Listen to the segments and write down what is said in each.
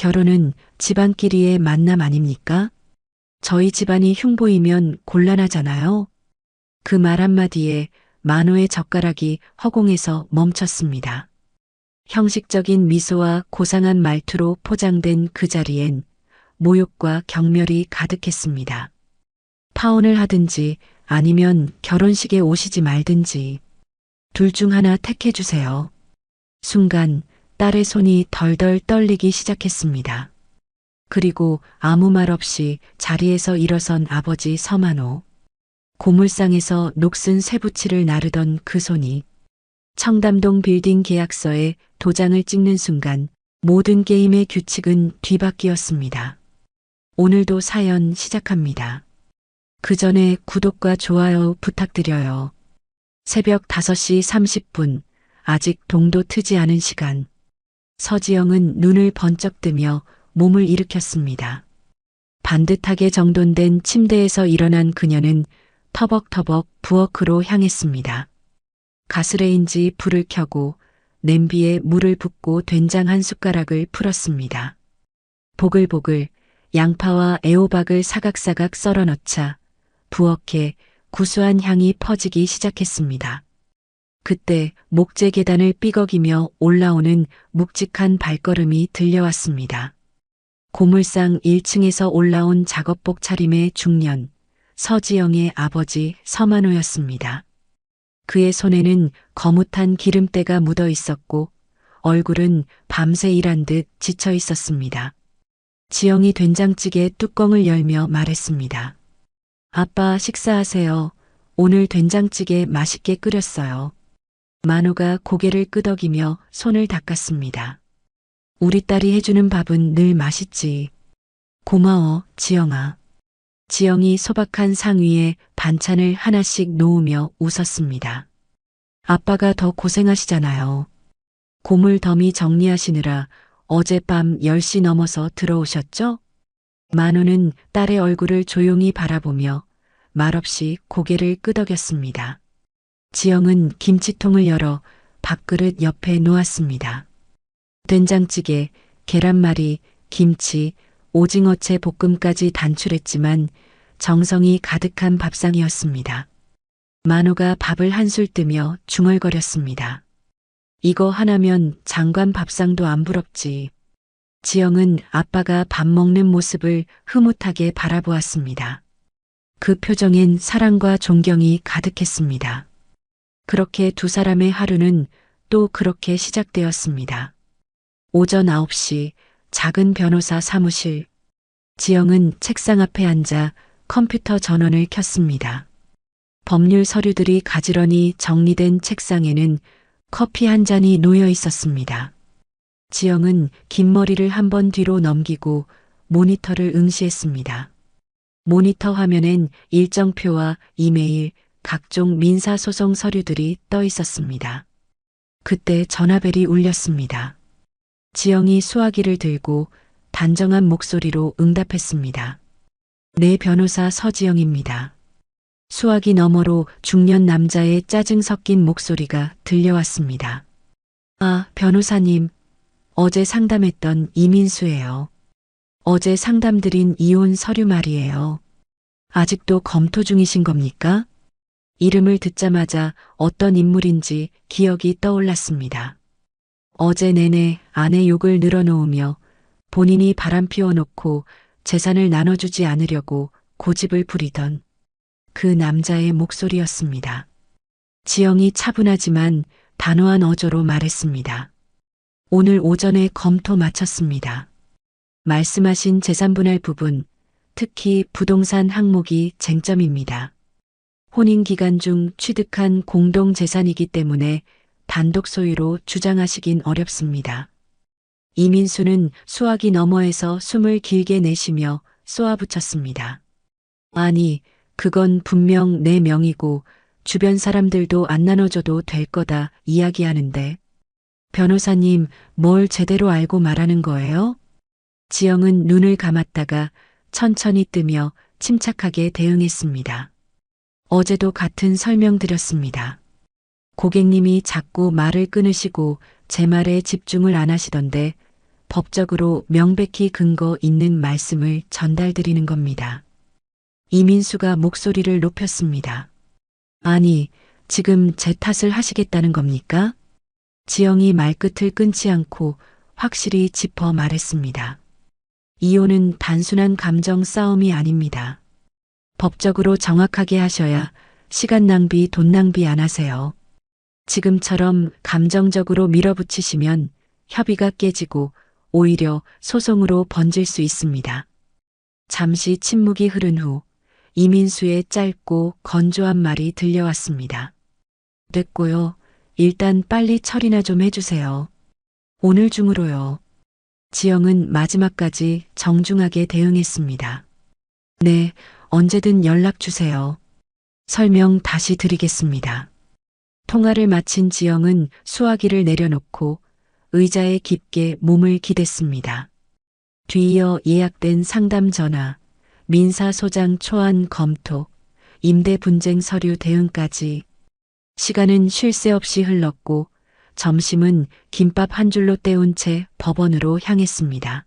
결혼은 집안끼리의 만남 아닙니까? 저희 집안이 흉보이면 곤란하잖아요. 그 말 한마디에 만호의 젓가락이 허공에서 멈췄습니다. 형식적인 미소와 고상한 말투로 포장된 그 자리엔 모욕과 경멸이 가득했습니다. 파혼을 하든지 아니면 결혼식에 오시지 말든지 둘 중 하나 택해주세요. 순간 딸의 손이 덜덜 떨리기 시작했습니다. 그리고 아무 말 없이 자리에서 일어선 아버지 서만호. 고물상에서 녹슨 쇠붙이를 나르던 그 손이 청담동 빌딩 계약서에 도장을 찍는 순간 모든 게임의 규칙은 뒤바뀌었습니다. 오늘도 사연 시작합니다. 그 전에 구독과 좋아요 부탁드려요. 새벽 5시 30분, 아직 동도 트지 않은 시간. 서지영은 눈을 번쩍 뜨며 몸을 일으켰습니다. 반듯하게 정돈된 침대에서 일어난 그녀는 터벅터벅 부엌으로 향했습니다. 가스레인지 불을 켜고 냄비에 물을 붓고 된장 한 숟가락을 풀었습니다. 보글보글 양파와 애호박을 사각사각 썰어 넣자 부엌에 구수한 향이 퍼지기 시작했습니다. 그때 목재 계단을 삐걱이며 올라오는 묵직한 발걸음이 들려왔습니다. 고물상 1층에서 올라온 작업복 차림의 중년, 서지영의 아버지 서만호였습니다. 그의 손에는 거뭇한 기름때가 묻어 있었고 얼굴은 밤새 일한 듯 지쳐 있었습니다. 지영이 된장찌개 뚜껑을 열며 말했습니다. 아빠 식사하세요. 오늘 된장찌개 맛있게 끓였어요. 만호가 고개를 끄덕이며 손을 닦았습니다. 우리 딸이 해주는 밥은 늘 맛있지. 고마워, 지영아. 지영이 소박한 상 위에 반찬을 하나씩 놓으며 웃었습니다. 아빠가 더 고생하시잖아요. 고물 더미 정리하시느라 어젯밤 10시 넘어서 들어오셨죠? 만호는 딸의 얼굴을 조용히 바라보며 말없이 고개를 끄덕였습니다. 지영은 김치통을 열어 밥그릇 옆에 놓았습니다. 된장찌개, 계란말이, 김치, 오징어채 볶음까지 단출했지만 정성이 가득한 밥상이었습니다. 만호가 밥을 한술 뜨며 중얼거렸습니다. 이거 하나면 장관 밥상도 안 부럽지. 지영은 아빠가 밥 먹는 모습을 흐뭇하게 바라보았습니다. 그 표정엔 사랑과 존경이 가득했습니다. 그렇게 두 사람의 하루는 또 그렇게 시작되었습니다. 오전 9시 작은 변호사 사무실. 지영은 책상 앞에 앉아 컴퓨터 전원을 켰습니다. 법률 서류들이 가지런히 정리된 책상에는 커피 한 잔이 놓여 있었습니다. 지영은 긴 머리를 한번 뒤로 넘기고 모니터를 응시했습니다. 모니터 화면엔 일정표와 이메일, 각종 민사소송 서류들이 떠 있었습니다. 그때 전화벨이 울렸습니다. 지영이 수화기를 들고 단정한 목소리로 응답했습니다. 네, 변호사 서지영입니다. 수화기 너머로 중년 남자의 짜증 섞인 목소리가 들려왔습니다. 아, 변호사님. 어제 상담했던 이민수예요. 어제 상담드린 이혼 서류 말이에요. 아직도 검토 중이신 겁니까? 이름을 듣자마자 어떤 인물인지 기억이 떠올랐습니다. 어제 내내 아내 욕을 늘어놓으며 본인이 바람 피워놓고 재산을 나눠주지 않으려고 고집을 부리던 그 남자의 목소리였습니다. 지영이 차분하지만 단호한 어조로 말했습니다. 오늘 오전에 검토 마쳤습니다. 말씀하신 재산분할 부분, 특히 부동산 항목이 쟁점입니다. 혼인 기간 중 취득한 공동재산이기 때문에 단독 소유로 주장하시긴 어렵습니다. 이민수는 수화기 너머에서 숨을 길게 내쉬며 쏘아붙였습니다. 아니, 그건 분명 내 명의고 주변 사람들도 안 나눠줘도 될 거다 이야기하는데 변호사님 뭘 제대로 알고 말하는 거예요? 지영은 눈을 감았다가 천천히 뜨며 침착하게 대응했습니다. 어제도 같은 설명 드렸습니다. 고객님이 자꾸 말을 끊으시고 제 말에 집중을 안 하시던데 법적으로 명백히 근거 있는 말씀을 전달드리는 겁니다. 이민수가 목소리를 높였습니다. 아니, 지금 제 탓을 하시겠다는 겁니까? 지영이 말끝을 끊지 않고 확실히 짚어 말했습니다. 이혼은 단순한 감정 싸움이 아닙니다. 법적으로 정확하게 하셔야 시간 낭비, 돈 낭비 안 하세요. 지금처럼 감정적으로 밀어붙이시면 협의가 깨지고 오히려 소송으로 번질 수 있습니다. 잠시 침묵이 흐른 후 이민수의 짧고 건조한 말이 들려왔습니다. 됐고요. 일단 빨리 처리나 좀 해주세요. 오늘 중으로요. 지영은 마지막까지 정중하게 대응했습니다. 네, 언제든 연락 주세요. 설명 다시 드리겠습니다. 통화를 마친 지영은 수화기를 내려놓고 의자에 깊게 몸을 기댔습니다. 뒤이어 예약된 상담 전화, 민사소장 초안 검토, 임대 분쟁 서류 대응까지 시간은 쉴 새 없이 흘렀고 점심은 김밥 한 줄로 때운 채 법원으로 향했습니다.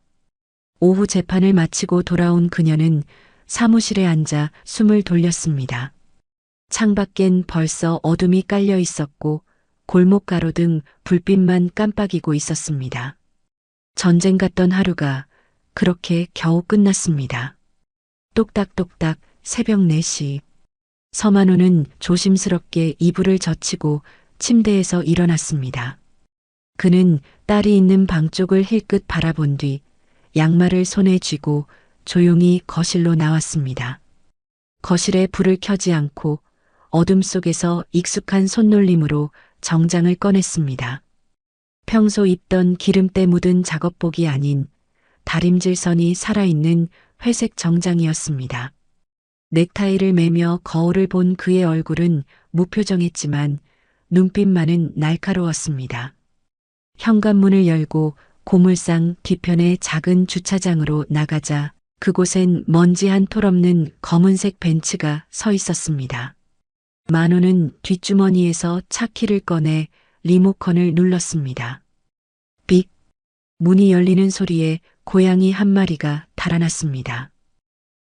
오후 재판을 마치고 돌아온 그녀는 사무실에 앉아 숨을 돌렸습니다. 창밖엔 벌써 어둠이 깔려 있었고 골목 가로등 불빛만 깜빡이고 있었습니다. 전쟁 같던 하루가 그렇게 겨우 끝났습니다. 똑딱똑딱 새벽 4시. 서만호는 조심스럽게 이불을 젖히고 침대에서 일어났습니다. 그는 딸이 있는 방 쪽을 힐끗 바라본 뒤 양말을 손에 쥐고 조용히 거실로 나왔습니다. 거실에 불을 켜지 않고 어둠 속에서 익숙한 손놀림으로 정장을 꺼냈습니다. 평소 입던 기름때 묻은 작업복이 아닌 다림질선이 살아있는 회색 정장이었습니다. 넥타이를 매며 거울을 본 그의 얼굴은 무표정했지만 눈빛만은 날카로웠습니다. 현관문을 열고 고물상 뒤편의 작은 주차장으로 나가자 그곳엔 먼지 한 톨 없는 검은색 벤츠가 서 있었습니다. 만호는 뒷주머니에서 차키를 꺼내 리모컨을 눌렀습니다. 삑! 문이 열리는 소리에 고양이 한 마리가 달아났습니다.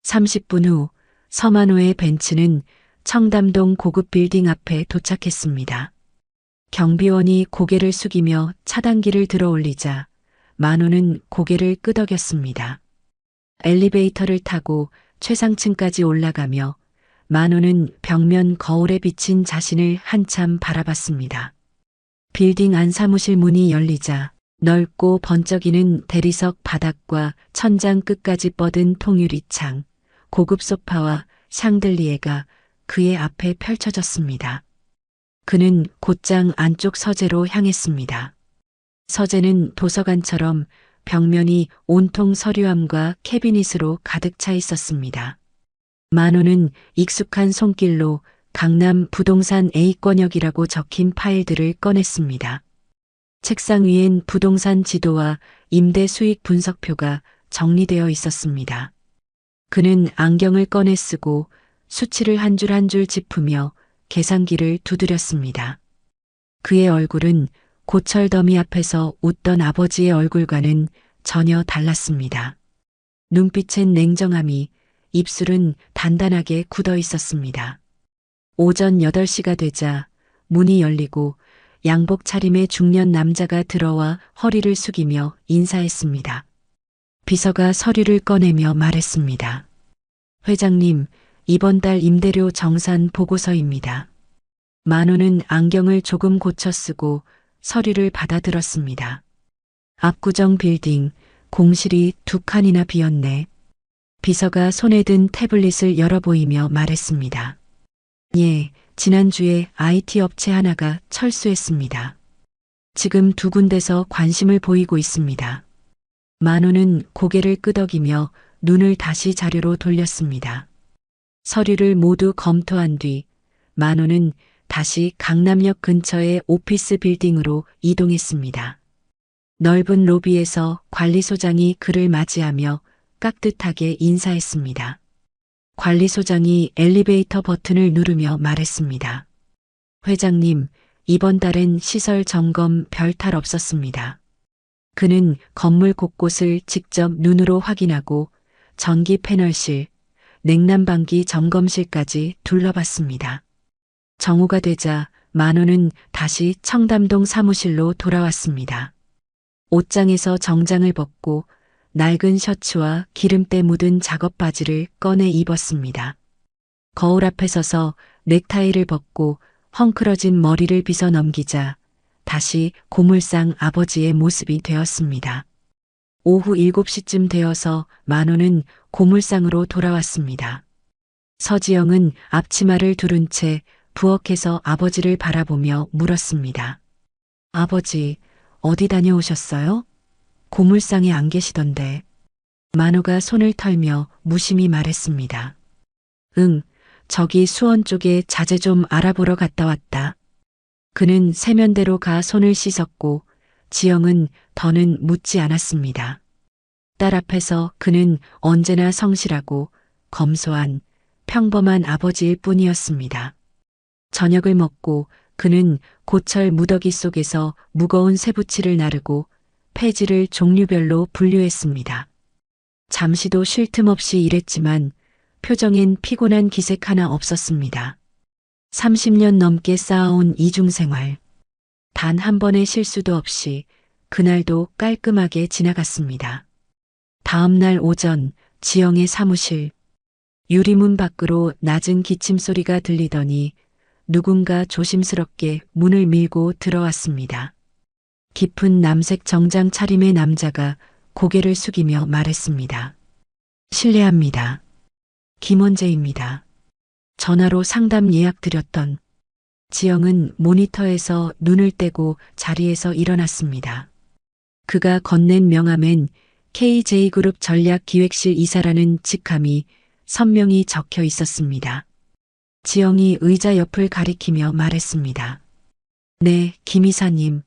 30분 후 서만호의 벤츠는 청담동 고급 빌딩 앞에 도착했습니다. 경비원이 고개를 숙이며 차단기를 들어 올리자 만호는 고개를 끄덕였습니다. 엘리베이터를 타고 최상층까지 올라가며 만호는 벽면 거울에 비친 자신을 한참 바라봤습니다. 빌딩 안 사무실 문이 열리자 넓고 번쩍이는 대리석 바닥과 천장 끝까지 뻗은 통유리창, 고급 소파와 샹들리에가 그의 앞에 펼쳐졌습니다. 그는 곧장 안쪽 서재로 향했습니다. 서재는 도서관처럼 벽면이 온통 서류함과 캐비닛으로 가득 차 있었습니다. 만호는 익숙한 손길로 강남 부동산 A권역이라고 적힌 파일들을 꺼냈습니다. 책상 위엔 부동산 지도와 임대 수익 분석표가 정리되어 있었습니다. 그는 안경을 꺼내 쓰고 수치를 한 줄 한 줄 짚으며 계산기를 두드렸습니다. 그의 얼굴은 고철 더미 앞에서 웃던 아버지의 얼굴과는 전혀 달랐습니다. 눈빛엔 냉정함이, 입술은 단단하게 굳어 있었습니다. 오전 8시가 되자 문이 열리고 양복 차림의 중년 남자가 들어와 허리를 숙이며 인사했습니다. 비서가 서류를 꺼내며 말했습니다. 회장님, 이번 달 임대료 정산 보고서입니다. 만호는 안경을 조금 고쳐 쓰고 서류를 받아들었습니다. 압구정 빌딩, 공실이 2칸이나 비었네. 비서가 손에 든 태블릿을 열어 보이며 말했습니다. 예, 지난주에 IT 업체 하나가 철수했습니다. 지금 2군데서 관심을 보이고 있습니다. 만호는 고개를 끄덕이며 눈을 다시 자료로 돌렸습니다. 서류를 모두 검토한 뒤 만호는 다시 강남역 근처의 오피스 빌딩으로 이동했습니다. 넓은 로비에서 관리소장이 그를 맞이하며 깍듯하게 인사했습니다. 관리소장이 엘리베이터 버튼을 누르며 말했습니다. 회장님, 이번 달엔 시설 점검 별 탈 없었습니다. 그는 건물 곳곳을 직접 눈으로 확인하고 전기 패널실, 냉난방기 점검실까지 둘러봤습니다. 정오가 되자 만호는 다시 청담동 사무실로 돌아왔습니다. 옷장에서 정장을 벗고 낡은 셔츠와 기름때 묻은 작업 바지를 꺼내 입었습니다. 거울 앞에 서서 넥타이를 벗고 헝클어진 머리를 빗어 넘기자 다시 고물상 아버지의 모습이 되었습니다. 오후 7시쯤 되어서 만호는 고물상으로 돌아왔습니다. 서지영은 앞치마를 두른 채 부엌에서 아버지를 바라보며 물었습니다. 아버지, 어디 다녀오셨어요? 고물상에 안 계시던데. 만호가 손을 털며 무심히 말했습니다. 응, 저기 수원 쪽에 자재 좀 알아보러 갔다 왔다. 그는 세면대로 가 손을 씻었고 지영은 더는 묻지 않았습니다. 딸 앞에서 그는 언제나 성실하고 검소한 평범한 아버지일 뿐이었습니다. 저녁을 먹고 그는 고철 무더기 속에서 무거운 쇠붙이를 나르고 폐지를 종류별로 분류했습니다. 잠시도 쉴 틈 없이 일했지만 표정엔 피곤한 기색 하나 없었습니다. 30년 넘게 쌓아온 이중생활. 단 한 번의 실수도 없이 그날도 깔끔하게 지나갔습니다. 다음 날 오전 지영의 사무실. 유리문 밖으로 낮은 기침 소리가 들리더니 누군가 조심스럽게 문을 밀고 들어왔습니다. 깊은 남색 정장 차림의 남자가 고개를 숙이며 말했습니다. 실례합니다. 김원재입니다. 전화로 상담 예약 드렸던. 지영은 모니터에서 눈을 떼고 자리에서 일어났습니다. 그가 건넨 명함엔 KJ그룹 전략기획실 이사라는 직함이 선명히 적혀 있었습니다. 지영이 의자 옆을 가리키며 말했습니다. 네, 김 이사님.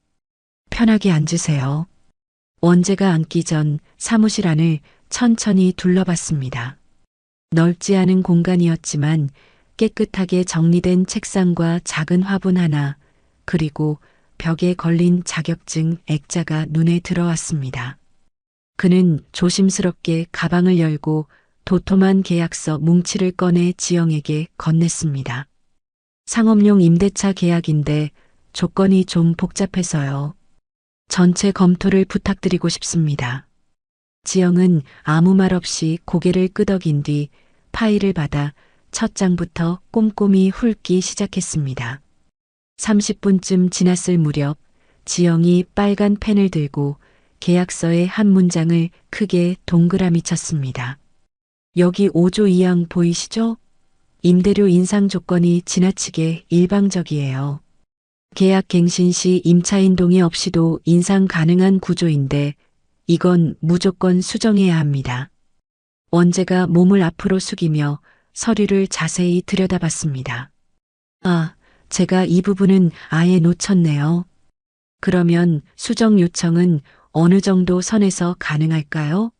편하게 앉으세요. 원재가 앉기 전 사무실 안을 천천히 둘러봤습니다. 넓지 않은 공간이었지만 깨끗하게 정리된 책상과 작은 화분 하나, 그리고 벽에 걸린 자격증 액자가 눈에 들어왔습니다. 그는 조심스럽게 가방을 열고 도톰한 계약서 뭉치를 꺼내 지영에게 건넸습니다. 상업용 임대차 계약인데 조건이 좀 복잡해서요. 전체 검토를 부탁드리고 싶습니다. 지영은 아무 말 없이 고개를 끄덕인 뒤 파일을 받아 첫 장부터 꼼꼼히 훑기 시작했습니다. 30분쯤 지났을 무렵 지영이 빨간 펜을 들고 계약서의 한 문장을 크게 동그라미 쳤습니다. 여기 5조 2항 보이시죠? 임대료 인상 조건이 지나치게 일방적이에요. 계약 갱신 시 임차인 동의 없이도 인상 가능한 구조인데 이건 무조건 수정해야 합니다. 원재가 몸을 앞으로 숙이며 서류를 자세히 들여다봤습니다. 아, 제가 이 부분은 아예 놓쳤네요. 그러면 수정 요청은 어느 정도 선에서 가능할까요?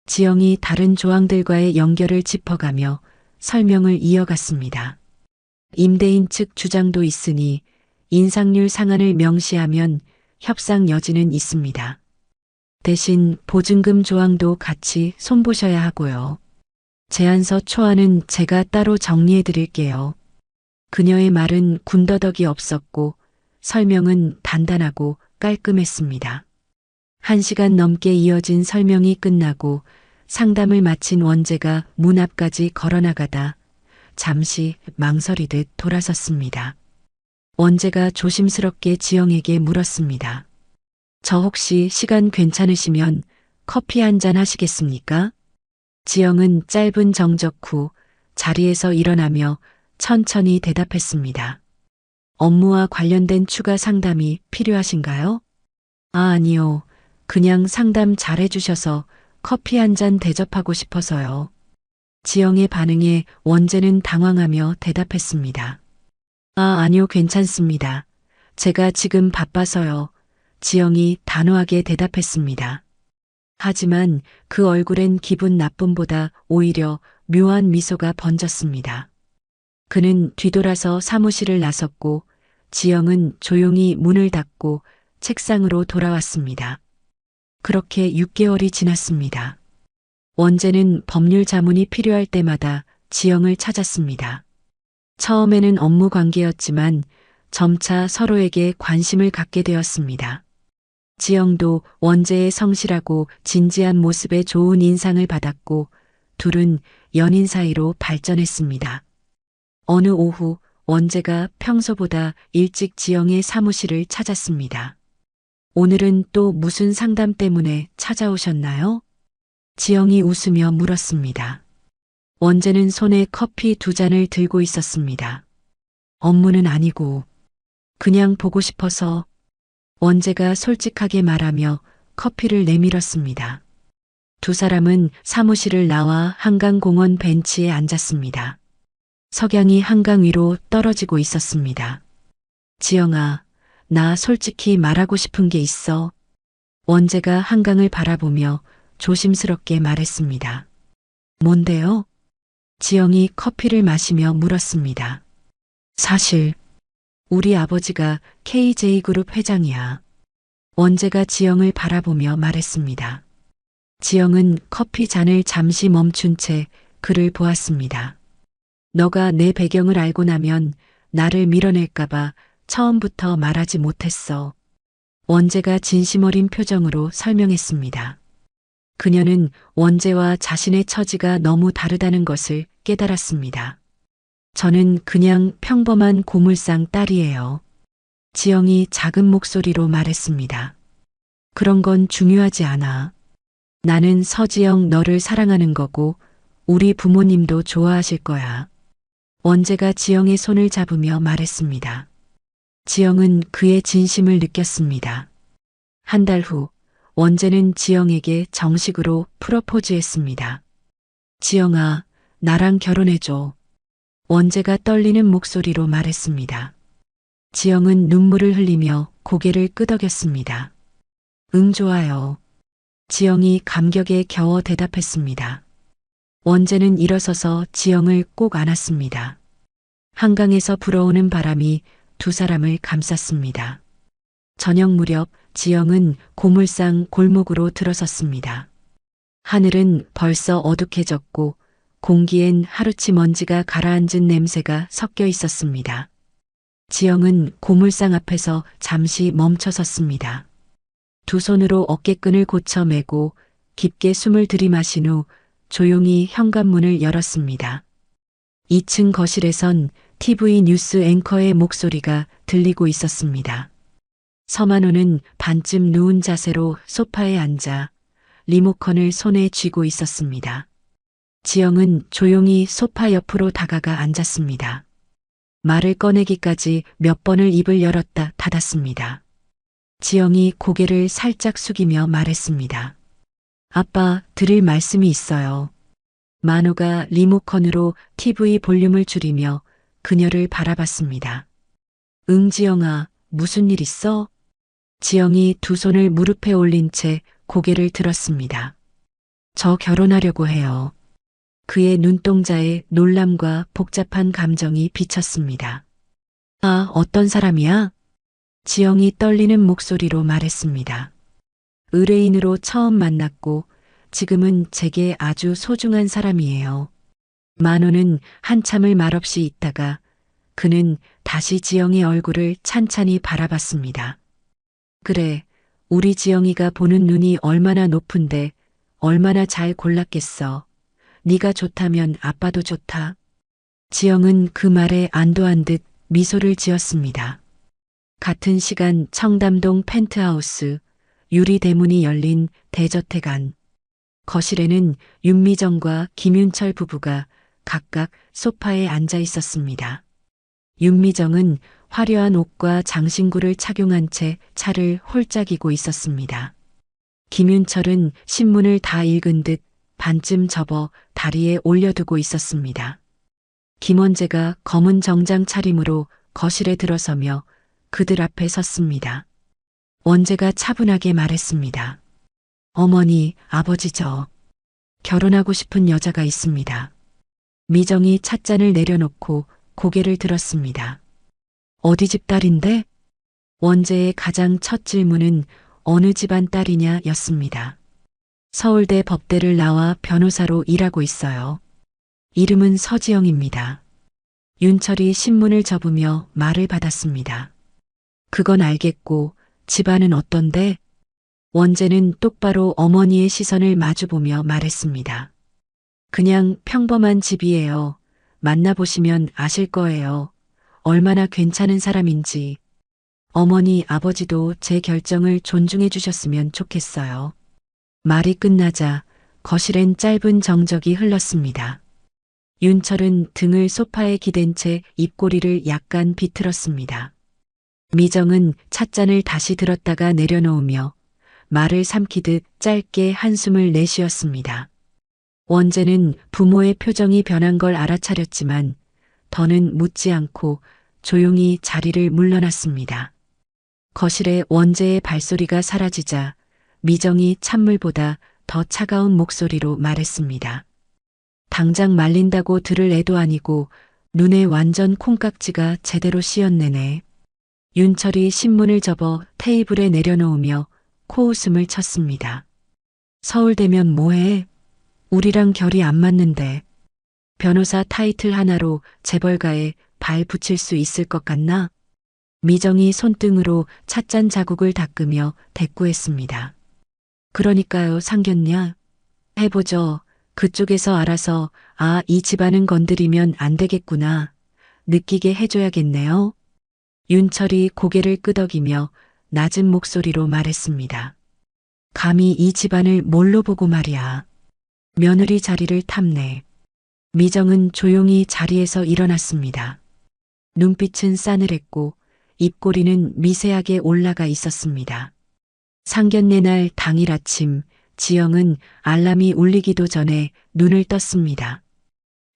지영이 다른 조항들과의 연결을 짚어가며 설명을 이어갔습니다. 임대인 측 주장도 있으니 인상률 상한을 명시하면 협상 여지는 있습니다. 대신 보증금 조항도 같이 손보셔야 하고요. 제안서 초안은 제가 따로 정리해 드릴게요. 그녀의 말은 군더더기 없었고 설명은 단단하고 깔끔했습니다. 1시간 넘게 이어진 설명이 끝나고 상담을 마친 원재가 문 앞까지 걸어나가다 잠시 망설이듯 돌아섰습니다. 원재가 조심스럽게 지영에게 물었습니다. 저 혹시 시간 괜찮으시면 커피 한 잔 하시겠습니까? 지영은 짧은 정적 후 자리에서 일어나며 천천히 대답했습니다. 업무와 관련된 추가 상담이 필요하신가요? 아, 아니요. 그냥 상담 잘 해주셔서 커피 한 잔 대접하고 싶어서요. 지영의 반응에 원재는 당황하며 대답했습니다. 아, 아니요, 괜찮습니다. 제가 지금 바빠서요. 지영이 단호하게 대답했습니다. 하지만 그 얼굴엔 기분 나쁨보다 오히려 묘한 미소가 번졌습니다. 그는 뒤돌아서 사무실을 나섰고 지영은 조용히 문을 닫고 책상으로 돌아왔습니다. 그렇게 6개월이 지났습니다. 원재는 법률 자문이 필요할 때마다 지영을 찾았습니다. 처음에는 업무 관계였지만 점차 서로에게 관심을 갖게 되었습니다. 지영도 원재의 성실하고 진지한 모습에 좋은 인상을 받았고 둘은 연인 사이로 발전했습니다. 어느 오후 원재가 평소보다 일찍 지영의 사무실을 찾았습니다. 오늘은 또 무슨 상담 때문에 찾아오셨나요? 지영이 웃으며 물었습니다. 원재는 손에 커피 2잔을 들고 있었습니다. 업무는 아니고 그냥 보고 싶어서. 원재가 솔직하게 말하며 커피를 내밀었습니다. 두 사람은 사무실을 나와 한강공원 벤치에 앉았습니다. 석양이 한강 위로 떨어지고 있었습니다. 지영아, 나 솔직히 말하고 싶은 게 있어. 원재가 한강을 바라보며 조심스럽게 말했습니다. 뭔데요? 지영이 커피를 마시며 물었습니다. 사실 우리 아버지가 KJ그룹 회장이야. 원재가 지영을 바라보며 말했습니다. 지영은 커피 잔을 잠시 멈춘 채 그를 보았습니다. 너가 내 배경을 알고 나면 나를 밀어낼까봐 처음부터 말하지 못했어. 원재가 진심 어린 표정으로 설명했습니다. 그녀는 원재와 자신의 처지가 너무 다르다는 것을 깨달았습니다. 저는 그냥 평범한 고물상 딸이에요. 지영이 작은 목소리로 말했습니다. 그런 건 중요하지 않아. 나는 서지영 너를 사랑하는 거고 우리 부모님도 좋아하실 거야. 원재가 지영의 손을 잡으며 말했습니다. 지영은 그의 진심을 느꼈습니다. 한 달 후 원재는 지영에게 정식으로 프로포즈했습니다. 지영아, 나랑 결혼해줘. 원재가 떨리는 목소리로 말했습니다. 지영은 눈물을 흘리며 고개를 끄덕였습니다. 응, 좋아요. 지영이 감격에 겨워 대답했습니다. 원재는 일어서서 지영을 꼭 안았습니다. 한강에서 불어오는 바람이 두 사람을 감쌌습니다. 저녁 무렵 지영은 고물상 골목으로 들어섰습니다. 하늘은 벌써 어둑해졌고 공기엔 하루치 먼지가 가라앉은 냄새가 섞여 있었습니다. 지영은 고물상 앞에서 잠시 멈춰 섰습니다. 두 손으로 어깨끈을 고쳐 매고 깊게 숨을 들이마신 후 조용히 현관문을 열었습니다. 2층 거실에선 TV 뉴스 앵커의 목소리가 들리고 있었습니다. 서만호는 반쯤 누운 자세로 소파에 앉아 리모컨을 손에 쥐고 있었습니다. 지영은 조용히 소파 옆으로 다가가 앉았습니다. 말을 꺼내기까지 몇 번을 입을 열었다 닫았습니다. 지영이 고개를 살짝 숙이며 말했습니다. 아빠, 드릴 말씀이 있어요. 만호가 리모컨으로 TV 볼륨을 줄이며 그녀를 바라봤습니다. 응, 지영아, 무슨 일 있어? 지영이 두 손을 무릎에 올린 채 고개를 들었습니다. 저 결혼하려고 해요. 그의 눈동자에 놀람과 복잡한 감정이 비쳤습니다. 아, 어떤 사람이야? 지영이 떨리는 목소리로 말했습니다. 의뢰인으로 처음 만났고 지금은 제게 아주 소중한 사람이에요. 만호는 한참을 말없이 있다가 그는 다시 지영의 얼굴을 찬찬히 바라봤습니다. 그래, 우리 지영이가 보는 눈이 얼마나 높은데 얼마나 잘 골랐겠어. 네가 좋다면 아빠도 좋다. 지영은 그 말에 안도한 듯 미소를 지었습니다. 같은 시간 청담동 펜트하우스 유리 대문이 열린 대저택 안. 거실에는 윤미정과 김윤철 부부가 각각 소파에 앉아 있었습니다. 윤미정은 화려한 옷과 장신구를 착용한 채 차를 홀짝이고 있었습니다. 김윤철은 신문을 다 읽은 듯 반쯤 접어 다리에 올려두고 있었습니다. 김원재가 검은 정장 차림으로 거실에 들어서며 그들 앞에 섰습니다. 원재가 차분하게 말했습니다. 어머니, 아버지 저 결혼하고 싶은 여자가 있습니다. 미정이 찻잔을 내려놓고 고개를 들었습니다. 어디 집 딸인데? 원재의 가장 첫 질문은 어느 집안 딸이냐 였습니다. 서울대 법대를 나와 변호사로 일하고 있어요. 이름은 서지영입니다. 윤철이 신문을 접으며 말을 받았습니다. 그건 알겠고 집안은 어떤데? 원재는 똑바로 어머니의 시선을 마주보며 말했습니다. 그냥 평범한 집이에요. 만나보시면 아실 거예요. 얼마나 괜찮은 사람인지. 어머니, 아버지도 제 결정을 존중해 주셨으면 좋겠어요. 말이 끝나자 거실엔 짧은 정적이 흘렀습니다. 윤철은 등을 소파에 기댄 채 입꼬리를 약간 비틀었습니다. 미정은 찻잔을 다시 들었다가 내려놓으며 말을 삼키듯 짧게 한숨을 내쉬었습니다. 원재는 부모의 표정이 변한 걸 알아차렸지만 더는 묻지 않고 조용히 자리를 물러났습니다. 거실에 원재의 발소리가 사라지자 미정이 찬물보다 더 차가운 목소리로 말했습니다. 당장 말린다고 들을 애도 아니고 눈에 완전 콩깍지가 제대로 씌었네네. 윤철이 신문을 접어 테이블에 내려놓으며 코웃음을 쳤습니다. 서울대면 뭐해? 우리랑 결이 안 맞는데. 변호사 타이틀 하나로 재벌가에 발 붙일 수 있을 것 같나? 미정이 손등으로 찻잔 자국을 닦으며 대꾸했습니다. 그러니까요, 상견냐? 해보죠. 그쪽에서 알아서 이 집안은 건드리면 안 되겠구나. 느끼게 해줘야겠네요. 윤철이 고개를 끄덕이며 낮은 목소리로 말했습니다. 감히 이 집안을 뭘로 보고 말이야. 며느리 자리를 탐내. 미정은 조용히 자리에서 일어났습니다. 눈빛은 싸늘했고 입꼬리는 미세하게 올라가 있었습니다. 상견례 날 당일 아침 지영은 알람이 울리기도 전에 눈을 떴습니다.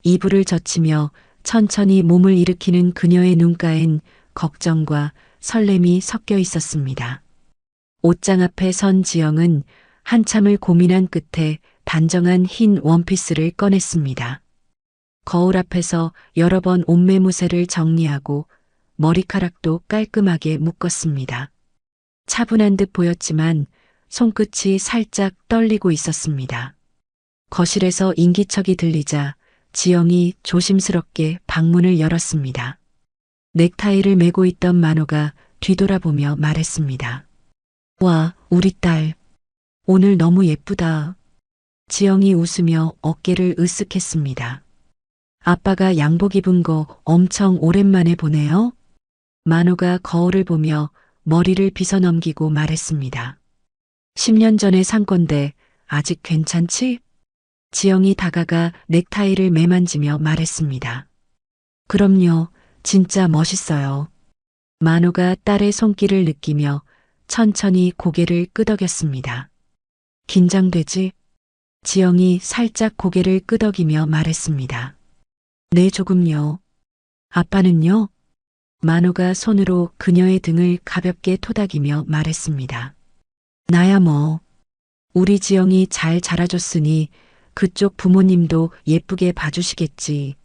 이불을 젖히며 천천히 몸을 일으키는 그녀의 눈가엔 걱정과 설렘이 섞여 있었습니다. 옷장 앞에 선 지영은 한참을 고민한 끝에 단정한 흰 원피스를 꺼냈습니다. 거울 앞에서 여러 번 옷매무새를 정리하고 머리카락도 깔끔하게 묶었습니다. 차분한 듯 보였지만 손끝이 살짝 떨리고 있었습니다. 거실에서 인기척이 들리자 지영이 조심스럽게 방문을 열었습니다. 넥타이를 메고 있던 만호가 뒤돌아보며 말했습니다. 와, 우리 딸. 오늘 너무 예쁘다. 지영이 웃으며 어깨를 으쓱했습니다. 아빠가 양복 입은 거 엄청 오랜만에 보네요. 만호가 거울을 보며 머리를 빗어넘기고 말했습니다. 10년 전에 산 건데 아직 괜찮지? 지영이 다가가 넥타이를 매만지며 말했습니다. 그럼요, 진짜 멋있어요. 만호가 딸의 손길을 느끼며 천천히 고개를 끄덕였습니다. 긴장되지? 지영이 살짝 고개를 끄덕이며 말했습니다. 네, 조금요. 아빠는요? 만호가 손으로 그녀의 등을 가볍게 토닥이며 말했습니다. 나야 뭐. 우리 지영이 잘 자라줬으니 그쪽 부모님도 예쁘게 봐주시겠지.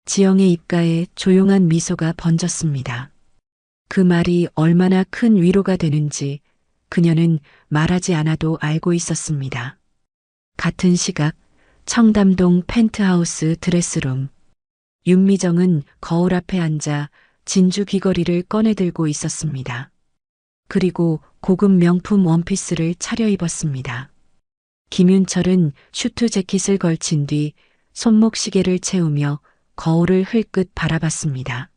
지영의 입가에 조용한 미소가 번졌습니다. 그 말이 얼마나 큰 위로가 되는지 그녀는 말하지 않아도 알고 있었습니다. 같은 시각 청담동 펜트하우스 드레스룸. 윤미정은 거울 앞에 앉아 진주 귀걸이를 꺼내들고 있었습니다. 그리고 고급 명품 원피스를 차려입었습니다. 김윤철은 슈트 재킷을 걸친 뒤 손목 시계를 채우며 거울을 흘끗 바라봤습니다.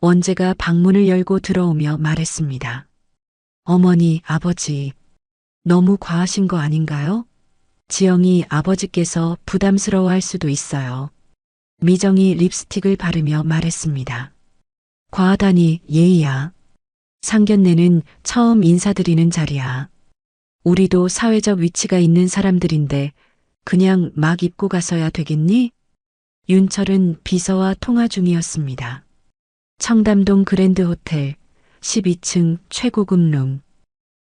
원재가 방문을 열고 들어오며 말했습니다. 어머니, 아버지, 너무 과하신 거 아닌가요? 지영이 아버지께서 부담스러워할 수도 있어요. 미정이 립스틱을 바르며 말했습니다. 과하다니 예의야. 상견례는 처음 인사드리는 자리야. 우리도 사회적 위치가 있는 사람들인데 그냥 막 입고 가서야 되겠니? 윤철은 비서와 통화 중이었습니다. 청담동 그랜드 호텔 12층 최고급 룸.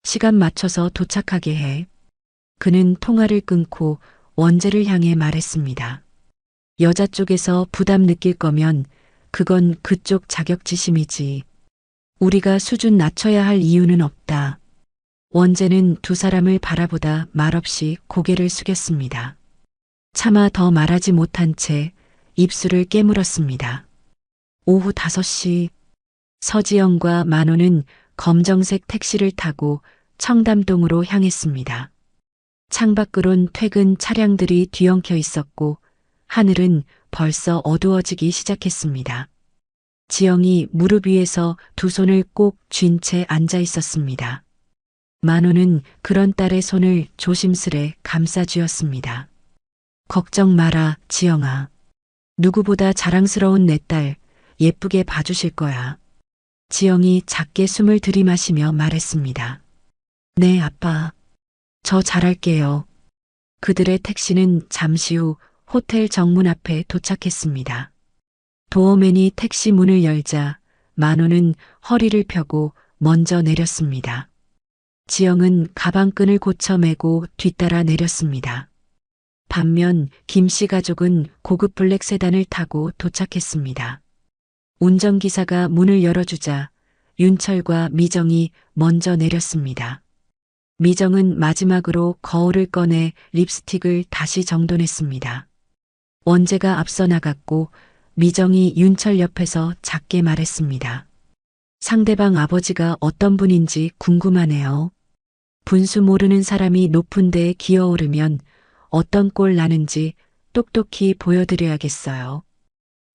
시간 맞춰서 도착하게 해. 그는 통화를 끊고 원재를 향해 말했습니다. 여자 쪽에서 부담 느낄 거면 그건 그쪽 자격지심이지. 우리가 수준 낮춰야 할 이유는 없다. 원재는 두 사람을 바라보다 말없이 고개를 숙였습니다. 차마 더 말하지 못한 채 입술을 깨물었습니다. 오후 5시 서지영과 만호는 검정색 택시를 타고 청담동으로 향했습니다. 창밖으론 퇴근 차량들이 뒤엉켜 있었고 하늘은 벌써 어두워지기 시작했습니다. 지영이 무릎 위에서 두 손을 꼭 쥔 채 앉아 있었습니다. 만호는 그런 딸의 손을 조심스레 감싸 쥐었습니다. 걱정 마라, 지영아. 누구보다 자랑스러운 내 딸 예쁘게 봐주실 거야. 지영이 작게 숨을 들이마시며 말했습니다. 네, 아빠. 저 잘할게요. 그들의 택시는 잠시 후 호텔 정문 앞에 도착했습니다. 도어맨이 택시 문을 열자 만호는 허리를 펴고 먼저 내렸습니다. 지영은 가방끈을 고쳐 매고 뒤따라 내렸습니다. 반면 김씨 가족은 고급 블랙 세단을 타고 도착했습니다. 운전기사가 문을 열어주자 윤철과 미정이 먼저 내렸습니다. 미정은 마지막으로 거울을 꺼내 립스틱을 다시 정돈했습니다. 원재가 앞서 나갔고 미정이 윤철 옆에서 작게 말했습니다. 상대방 아버지가 어떤 분인지 궁금하네요. 분수 모르는 사람이 높은 데에 기어오르면 어떤 꼴 나는지 똑똑히 보여드려야겠어요.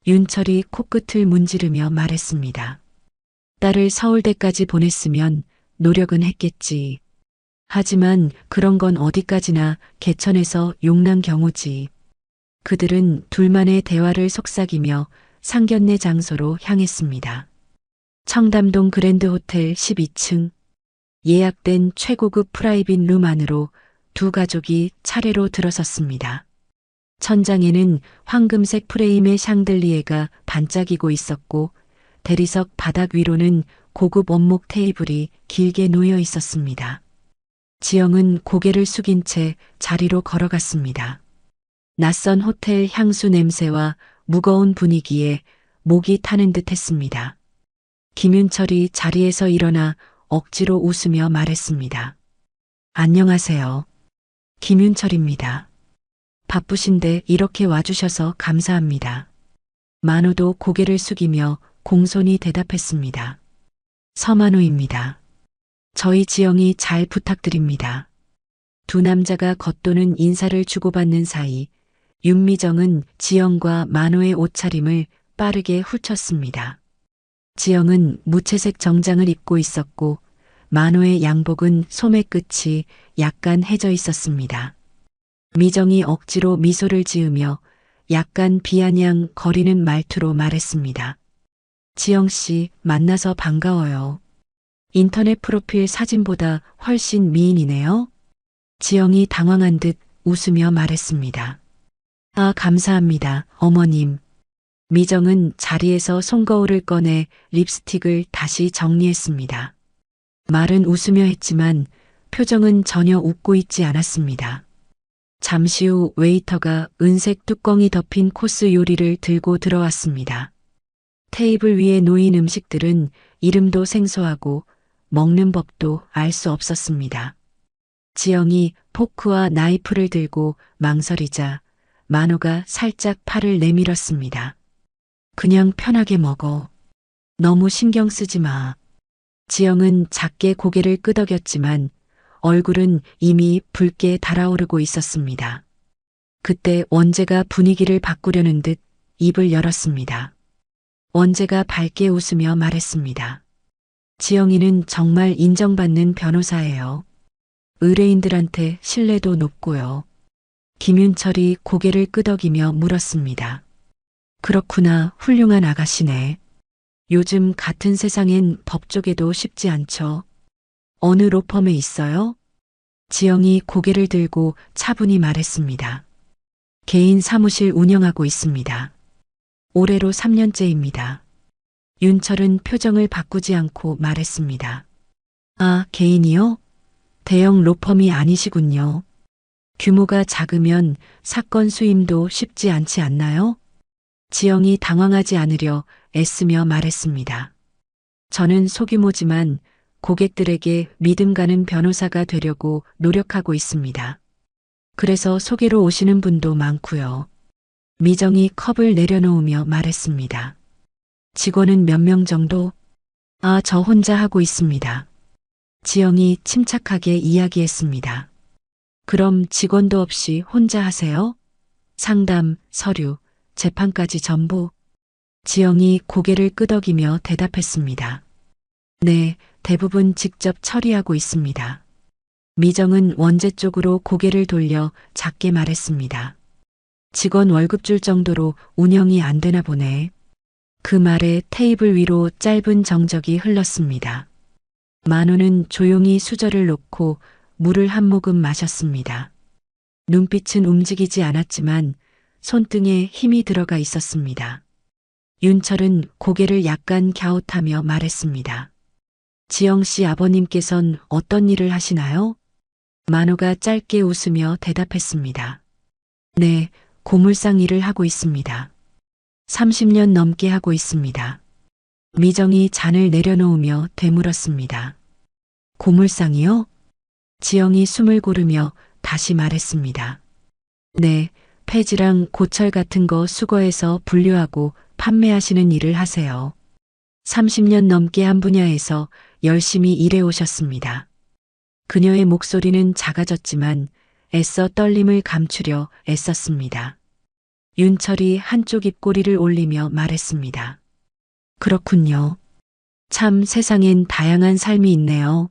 윤철이 코끝을 문지르며 말했습니다. 딸을 서울대까지 보냈으면 노력은 했겠지. 하지만 그런 건 어디까지나 개천에서 용난 경우지. 그들은 둘만의 대화를 속삭이며 상견례 장소로 향했습니다. 청담동 그랜드 호텔 12층. 예약된 최고급 프라이빗 룸 안으로 두 가족이 차례로 들어섰습니다. 천장에는 황금색 프레임의 샹들리에가 반짝이고 있었고 대리석 바닥 위로는 고급 원목 테이블이 길게 놓여 있었습니다. 지영은 고개를 숙인 채 자리로 걸어갔습니다. 낯선 호텔 향수 냄새와 무거운 분위기에 목이 타는 듯 했습니다. 김윤철이 자리에서 일어나 억지로 웃으며 말했습니다. 안녕하세요. 김윤철입니다. 바쁘신데 이렇게 와주셔서 감사합니다. 만호도 고개를 숙이며 공손히 대답했습니다. 서만호입니다. 저희 지영이 잘 부탁드립니다. 두 남자가 겉도는 인사를 주고받는 사이 윤미정은 지영과 만호의 옷차림을 빠르게 훑었습니다. 지영은 무채색 정장을 입고 있었고 만호의 양복은 소매 끝이 약간 해져 있었습니다. 미정이 억지로 미소를 지으며 약간 비아냥 거리는 말투로 말했습니다. 지영 씨, 만나서 반가워요. 인터넷 프로필 사진보다 훨씬 미인이네요. 지영이 당황한 듯 웃으며 말했습니다. 아, 감사합니다, 어머님. 미정은 자리에서 손거울을 꺼내 립스틱을 다시 정리했습니다. 말은 웃으며 했지만 표정은 전혀 웃고 있지 않았습니다. 잠시 후 웨이터가 은색 뚜껑이 덮인 코스 요리를 들고 들어왔습니다. 테이블 위에 놓인 음식들은 이름도 생소하고 먹는 법도 알 수 없었습니다. 지영이 포크와 나이프를 들고 망설이자 만호가 살짝 팔을 내밀었습니다. 그냥 편하게 먹어. 너무 신경 쓰지 마. 지영은 작게 고개를 끄덕였지만 얼굴은 이미 붉게 달아오르고 있었습니다. 그때 원재가 분위기를 바꾸려는 듯 입을 열었습니다. 원재가 밝게 웃으며 말했습니다. 지영이는 정말 인정받는 변호사예요. 의뢰인들한테 신뢰도 높고요. 김윤철이 고개를 끄덕이며 물었습니다. 그렇구나, 훌륭한 아가씨네. 요즘 같은 세상엔 법 쪽에도 쉽지 않죠. 어느 로펌에 있어요? 지영이 고개를 들고 차분히 말했습니다. 개인 사무실 운영하고 있습니다. 올해로 3년째입니다. 윤철은 표정을 바꾸지 않고 말했습니다. 아, 개인이요? 대형 로펌이 아니시군요. 규모가 작으면 사건 수임도 쉽지 않지 않나요? 지영이 당황하지 않으려 애쓰며 말했습니다. 저는 소규모지만 고객들에게 믿음 가는 변호사가 되려고 노력하고 있습니다. 그래서 소개로 오시는 분도 많고요. 미정이 컵을 내려놓으며 말했습니다. 직원은 몇 명 정도? 아, 저 혼자 하고 있습니다. 지영이 침착하게 이야기했습니다. 그럼 직원도 없이 혼자 하세요? 상담, 서류, 재판까지 전부? 지영이 고개를 끄덕이며 대답했습니다. 네, 대부분 직접 처리하고 있습니다. 미정은 원재 쪽으로 고개를 돌려 작게 말했습니다. 직원 월급 줄 정도로 운영이 안 되나 보네. 그 말에 테이블 위로 짧은 정적이 흘렀습니다. 만호는 조용히 수저를 놓고 물을 한 모금 마셨습니다. 눈빛은 움직이지 않았지만 손등에 힘이 들어가 있었습니다. 윤철은 고개를 약간 갸웃하며 말했습니다. 지영 씨 아버님께선 어떤 일을 하시나요? 만호가 짧게 웃으며 대답했습니다. 네, 고물상 일을 하고 있습니다. 30년 넘게 하고 있습니다. 미정이 잔을 내려놓으며 되물었습니다. 고물상이요? 지영이 숨을 고르며 다시 말했습니다. 네, 폐지랑 고철 같은 거 수거해서 분류하고 판매하시는 일을 하세요. 30년 넘게 한 분야에서 열심히 일해 오셨습니다. 그녀의 목소리는 작아졌지만 애써 떨림을 감추려 애썼습니다. 윤철이 한쪽 입꼬리를 올리며 말했습니다. 그렇군요. 참 세상엔 다양한 삶이 있네요.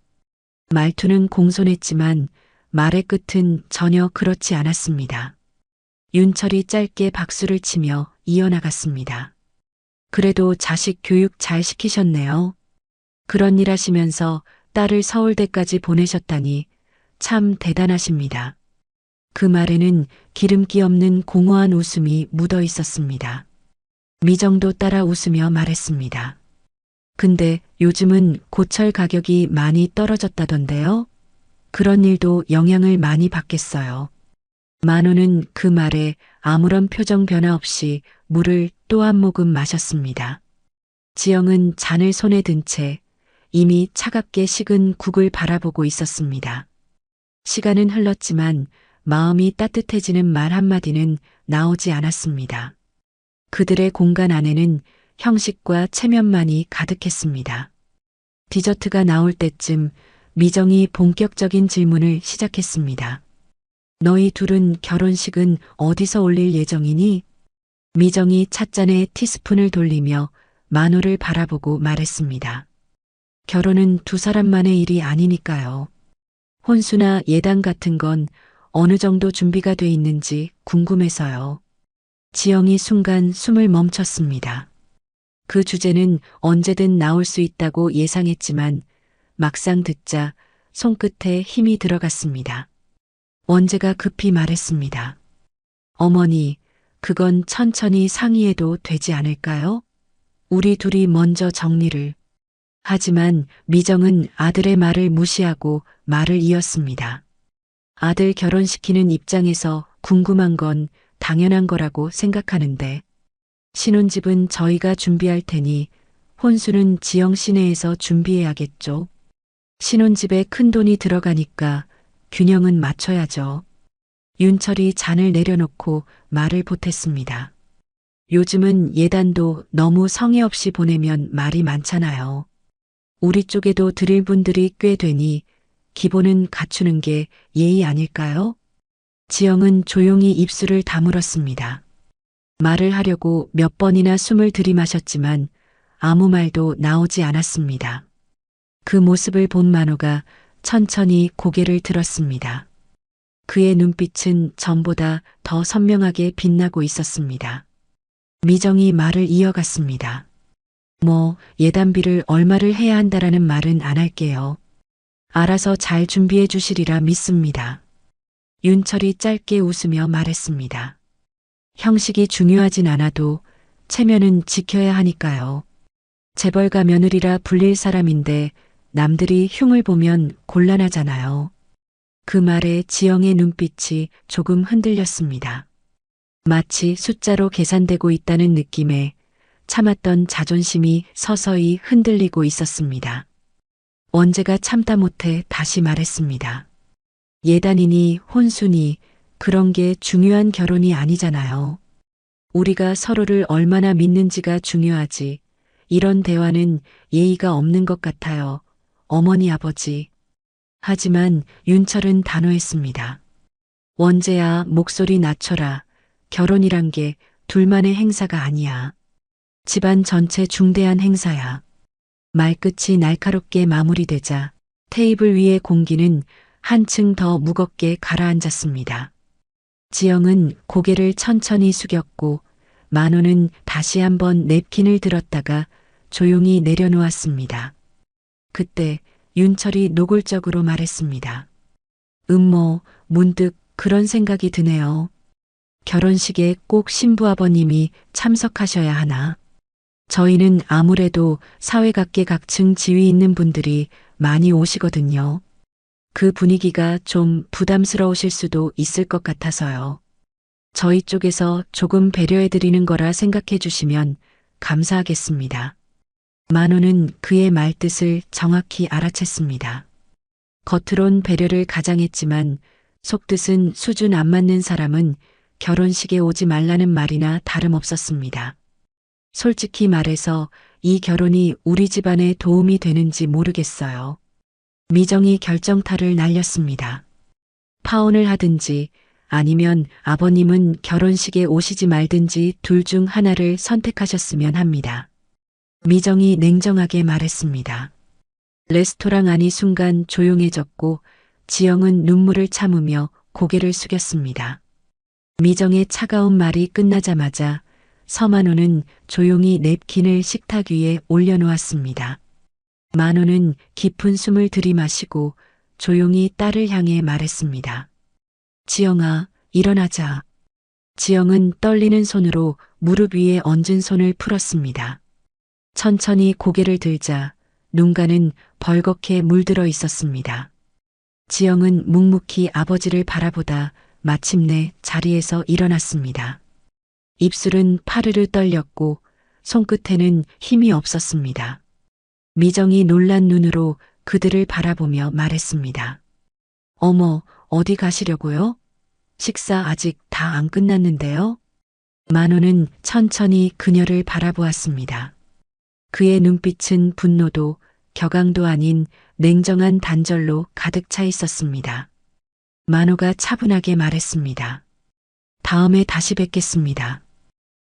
말투는 공손했지만 말의 끝은 전혀 그렇지 않았습니다. 윤철이 짧게 박수를 치며 이어나갔습니다. 그래도 자식 교육 잘 시키셨네요. 그런 일 하시면서 딸을 서울대까지 보내셨다니 참 대단하십니다. 그 말에는 기름기 없는 공허한 웃음이 묻어 있었습니다. 미정도 따라 웃으며 말했습니다. 근데 요즘은 고철 가격이 많이 떨어졌다던데요? 그런 일도 영향을 많이 받겠어요. 만호는 그 말에 아무런 표정 변화 없이 물을 또 한 모금 마셨습니다. 지영은 잔을 손에 든 채 이미 차갑게 식은 국을 바라보고 있었습니다. 시간은 흘렀지만 마음이 따뜻해지는 말 한마디는 나오지 않았습니다. 그들의 공간 안에는 형식과 체면만이 가득했습니다. 디저트가 나올 때쯤 미정이 본격적인 질문을 시작했습니다. 너희 둘은 결혼식은 어디서 올릴 예정이니? 미정이 찻잔에 티스푼을 돌리며 만호를 바라보고 말했습니다. 결혼은 두 사람만의 일이 아니니까요. 혼수나 예당 같은 건 어느 정도 준비가 돼 있는지 궁금해서요. 지영이 순간 숨을 멈췄습니다. 그 주제는 언제든 나올 수 있다고 예상했지만 막상 듣자 손끝에 힘이 들어갔습니다. 원재가 급히 말했습니다. 어머니, 그건 천천히 상의해도 되지 않을까요? 우리 둘이 먼저 정리를. 하지만 미정은 아들의 말을 무시하고 말을 이었습니다. 아들 결혼시키는 입장에서 궁금한 건 당연한 거라고 생각하는데 신혼집은 저희가 준비할 테니 혼수는 지영 시내에서 준비해야겠죠. 신혼집에 큰 돈이 들어가니까 균형은 맞춰야죠. 윤철이 잔을 내려놓고 말을 보탰습니다. 요즘은 예단도 너무 성의 없이 보내면 말이 많잖아요. 우리 쪽에도 드릴 분들이 꽤 되니 기본은 갖추는 게 예의 아닐까요? 지영은 조용히 입술을 다물었습니다. 말을 하려고 몇 번이나 숨을 들이마셨지만 아무 말도 나오지 않았습니다. 그 모습을 본 만호가 천천히 고개를 들었습니다. 그의 눈빛은 전보다 더 선명하게 빛나고 있었습니다. 미정이 말을 이어갔습니다. 예단비를 얼마를 해야 한다라는 말은 안 할게요. 알아서 잘 준비해 주시리라 믿습니다. 윤철이 짧게 웃으며 말했습니다. 형식이 중요하진 않아도 체면은 지켜야 하니까요. 재벌가 며느리라 불릴 사람인데 남들이 흉을 보면 곤란하잖아요. 그 말에 지영의 눈빛이 조금 흔들렸습니다. 마치 숫자로 계산되고 있다는 느낌에 참았던 자존심이 서서히 흔들리고 있었습니다. 원재가 참다 못해 다시 말했습니다. 예단이니 혼수니 그런 게 중요한 결혼이 아니잖아요. 우리가 서로를 얼마나 믿는지가 중요하지. 이런 대화는 예의가 없는 것 같아요. 어머니 아버지. 하지만 윤철은 단호했습니다. 원재야, 목소리 낮춰라. 결혼이란 게 둘만의 행사가 아니야. 집안 전체 중대한 행사야. 말끝이 날카롭게 마무리되자 테이블 위의 공기는 한층 더 무겁게 가라앉았습니다. 지영은 고개를 천천히 숙였고 만호는 다시 한번 냅킨을 들었다가 조용히 내려놓았습니다. 그때 윤철이 노골적으로 말했습니다. 문득 그런 생각이 드네요. 결혼식에 꼭 신부아버님이 참석하셔야 하나? 저희는 아무래도 사회각계각층 지위 있는 분들이 많이 오시거든요. 그 분위기가 좀 부담스러우실 수도 있을 것 같아서요. 저희 쪽에서 조금 배려해드리는 거라 생각해 주시면 감사하겠습니다. 만호는 그의 말뜻을 정확히 알아챘습니다. 겉으론 배려를 가장했지만 속뜻은 수준 안 맞는 사람은 결혼식에 오지 말라는 말이나 다름없었습니다. 솔직히 말해서 이 결혼이 우리 집안에 도움이 되는지 모르겠어요. 미정이 결정타를 날렸습니다. 파혼을 하든지 아니면 아버님은 결혼식에 오시지 말든지 둘 중 하나를 선택하셨으면 합니다. 미정이 냉정하게 말했습니다. 레스토랑 안이 순간 조용해졌고 지영은 눈물을 참으며 고개를 숙였습니다. 미정의 차가운 말이 끝나자마자 서만호는 조용히 냅킨을 식탁 위에 올려놓았습니다. 만호는 깊은 숨을 들이마시고 조용히 딸을 향해 말했습니다. 지영아, 일어나자. 지영은 떨리는 손으로 무릎 위에 얹은 손을 풀었습니다. 천천히 고개를 들자 눈가는 벌겋게 물들어 있었습니다. 지영은 묵묵히 아버지를 바라보다 마침내 자리에서 일어났습니다. 입술은 파르르 떨렸고 손끝에는 힘이 없었습니다. 미정이 놀란 눈으로 그들을 바라보며 말했습니다. 어머, 어디 가시려고요? 식사 아직 다 안 끝났는데요? 만호는 천천히 그녀를 바라보았습니다. 그의 눈빛은 분노도 격앙도 아닌 냉정한 단절로 가득 차 있었습니다. 만호가 차분하게 말했습니다. 다음에 다시 뵙겠습니다.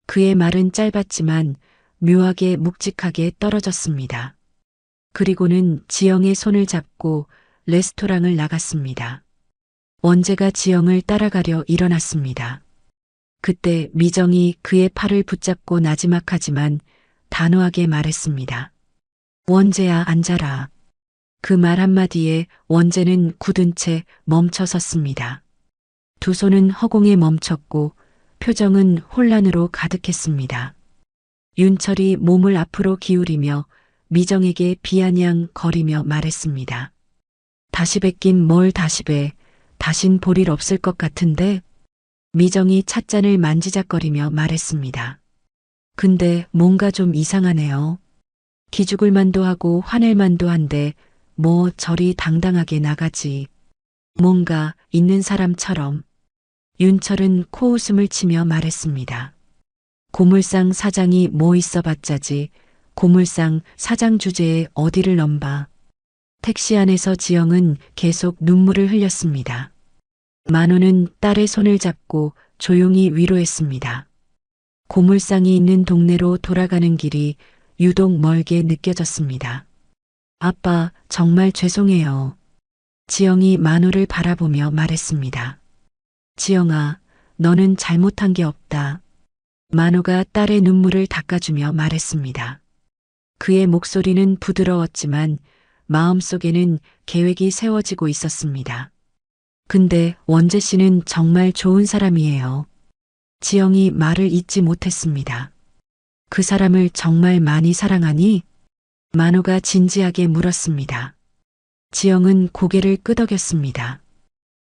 그의 말은 짧았지만 묘하게 묵직하게 떨어졌습니다. 그리고는 지영의 손을 잡고 레스토랑을 나갔습니다. 원재가 지영을 따라가려 일어났습니다. 그때 미정이 그의 팔을 붙잡고 나지막하지만 단호하게 말했습니다. 원재야, 앉아라. 그 말 한마디에 원재는 굳은 채 멈춰 섰습니다. 두 손은 허공에 멈췄고 표정은 혼란으로 가득했습니다. 윤철이 몸을 앞으로 기울이며 미정에게 비아냥 거리며 말했습니다. 다시 뵙긴 뭘 다시 뵈. 다신 볼 일 없을 것 같은데. 미정이 찻잔을 만지작거리며 말했습니다. 근데 뭔가 좀 이상하네요. 기죽을 만도 하고 화낼 만도 한데 뭐 저리 당당하게 나가지. 뭔가 있는 사람처럼. 윤철은 코웃음을 치며 말했습니다. 고물상 사장이 뭐 있어봤자지. 고물상 사장 주제에 어디를 넘봐. 택시 안에서 지영은 계속 눈물을 흘렸습니다. 만호는 딸의 손을 잡고 조용히 위로했습니다. 고물상이 있는 동네로 돌아가는 길이 유독 멀게 느껴졌습니다. 아빠, 정말 죄송해요. 지영이 만호를 바라보며 말했습니다. 지영아, 너는 잘못한 게 없다. 만호가 딸의 눈물을 닦아주며 말했습니다. 그의 목소리는 부드러웠지만 마음속에는 계획이 세워지고 있었습니다. 근데 원재 씨는 정말 좋은 사람이에요. 지영이 말을 잇지 못했습니다. 그 사람을 정말 많이 사랑하니? 만호가 진지하게 물었습니다. 지영은 고개를 끄덕였습니다.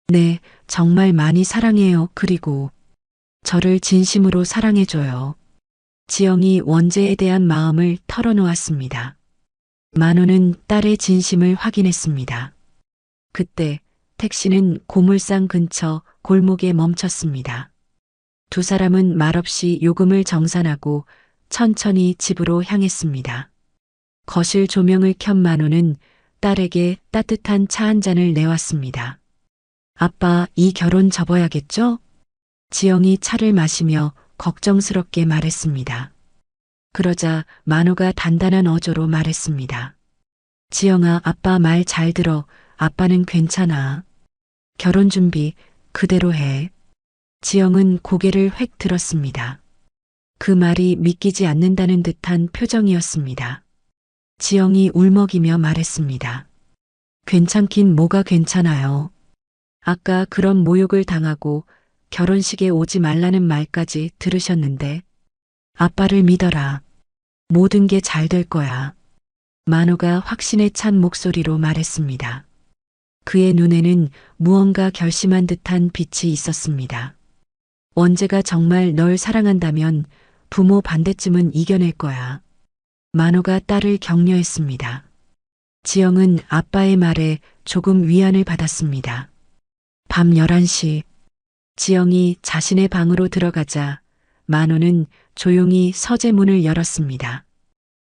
네, 정말 많이 사랑해요. 그리고 저를 진심으로 사랑해줘요. 지영이 원재에 대한 마음을 털어놓았습니다. 만호는 딸의 진심을 확인했습니다. 그때 택시는 고물상 근처 골목에 멈췄습니다. 두 사람은 말없이 요금을 정산하고 천천히 집으로 향했습니다. 거실 조명을 켠 만호는 딸에게 따뜻한 차 한 잔을 내왔습니다. 아빠, 이 결혼 접어야겠죠? 지영이 차를 마시며 걱정스럽게 말했습니다. 그러자 만호가 단단한 어조로 말했습니다. 지영아, 아빠 말 잘 들어. 아빠는 괜찮아. 결혼 준비 그대로 해. 지영은 고개를 획 들었습니다. 그 말이 믿기지 않는다는 듯한 표정이었습니다. 지영이 울먹이며 말했습니다. 괜찮긴 뭐가 괜찮아요. 아까 그런 모욕을 당하고 결혼식에 오지 말라는 말까지 들으셨는데 아빠를 믿어라. 모든 게 잘 될 거야. 만호가 확신에 찬 목소리로 말했습니다. 그의 눈에는 무언가 결심한 듯한 빛이 있었습니다. 원재가 정말 널 사랑한다면 부모 반대쯤은 이겨낼 거야. 만호가 딸을 격려했습니다. 지영은 아빠의 말에 조금 위안을 받았습니다. 밤 11시 지영이 자신의 방으로 들어가자 만호는 조용히 서재문을 열었습니다.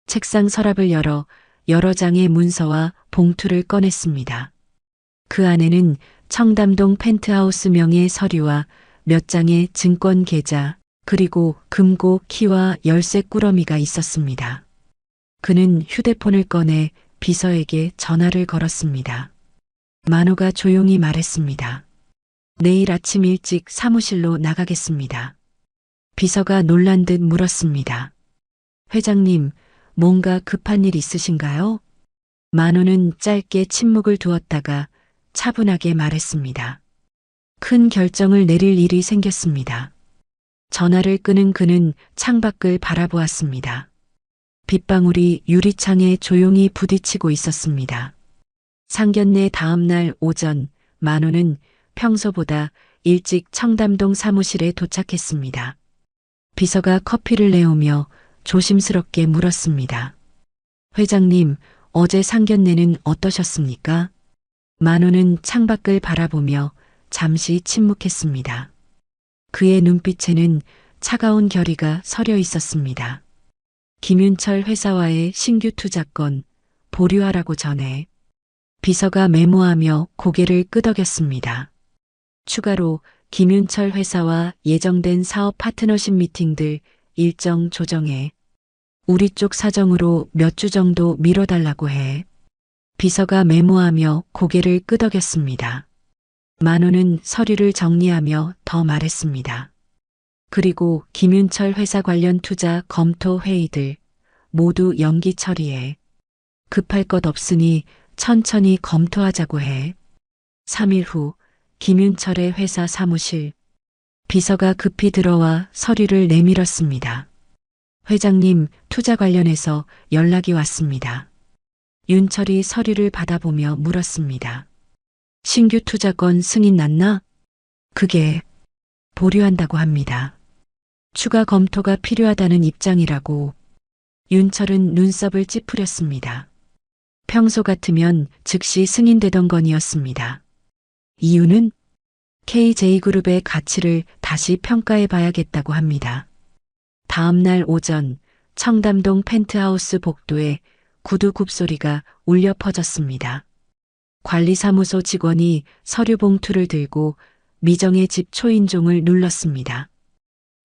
책상 서랍을 열어 여러 장의 문서와 봉투를 꺼냈습니다. 그 안에는 청담동 펜트하우스 명의 서류와 몇 장의 증권 계좌, 그리고 금고 키와 열쇠 꾸러미가 있었습니다. 그는 휴대폰을 꺼내 비서에게 전화를 걸었습니다. 만호가 조용히 말했습니다. 내일 아침 일찍 사무실로 나가겠습니다. 비서가 놀란 듯 물었습니다. 회장님, 뭔가 급한 일 있으신가요? 만호는 짧게 침묵을 두었다가 차분하게 말했습니다. 큰 결정을 내릴 일이 생겼습니다. 전화를 끊은 그는 창밖을 바라보았습니다. 빗방울이 유리창에 조용히 부딪히고 있었습니다. 상견례 다음 날 오전, 만호는 평소보다 일찍 청담동 사무실에 도착했습니다. 비서가 커피를 내오며 조심스럽게 물었습니다. 회장님, 어제 상견례는 어떠셨습니까? 만호는 창밖을 바라보며 잠시 침묵했습니다. 그의 눈빛에는 차가운 결의가 서려 있었습니다. 김윤철 회사와의 신규 투자권 보류하라고 전해 비서가 메모하며 고개를 끄덕였습니다. 추가로 김윤철 회사와 예정된 사업 파트너십 미팅들 일정 조정해 우리 쪽 사정으로 몇 주 정도 미뤄달라고 해. 비서가 메모하며 고개를 끄덕였습니다. 만호는 서류를 정리하며 더 말했습니다. 그리고 김윤철 회사 관련 투자 검토 회의들 모두 연기 처리해. 급할 것 없으니 천천히 검토하자고 해. 3일 후 김윤철의 회사 사무실. 비서가 급히 들어와 서류를 내밀었습니다. 회장님, 투자 관련해서 연락이 왔습니다. 윤철이 서류를 받아보며 물었습니다. 신규 투자권 승인 났나? 그게 보류한다고 합니다. 추가 검토가 필요하다는 입장이라고. 윤철은 눈썹을 찌푸렸습니다. 평소 같으면 즉시 승인되던 건이었습니다. 이유는 KJ그룹의 가치를 다시 평가해 봐야겠다고 합니다. 다음 날 오전 청담동 펜트하우스 복도에 구두 굽소리가 울려 퍼졌습니다. 관리사무소 직원이 서류 봉투를 들고 미정의 집 초인종을 눌렀습니다.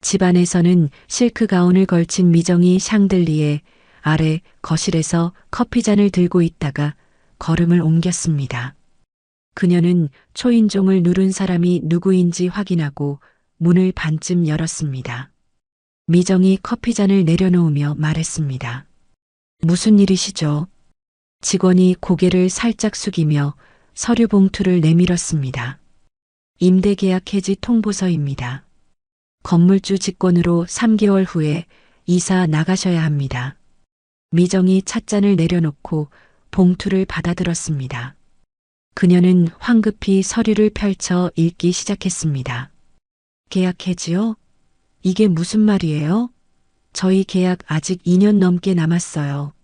집 안에서는 실크 가운을 걸친 미정이 샹들리에 아래 거실에서 커피잔을 들고 있다가 걸음을 옮겼습니다. 그녀는 초인종을 누른 사람이 누구인지 확인하고 문을 반쯤 열었습니다. 미정이 커피잔을 내려놓으며 말했습니다. 무슨 일이시죠? 직원이 고개를 살짝 숙이며 서류 봉투를 내밀었습니다. 임대계약 해지 통보서입니다. 건물주 직권으로 3개월 후에 이사 나가셔야 합니다. 미정이 찻잔을 내려놓고 봉투를 받아들었습니다. 그녀는 황급히 서류를 펼쳐 읽기 시작했습니다. 계약 해지요? 이게 무슨 말이에요? 저희 계약 아직 2년 넘게 남았어요.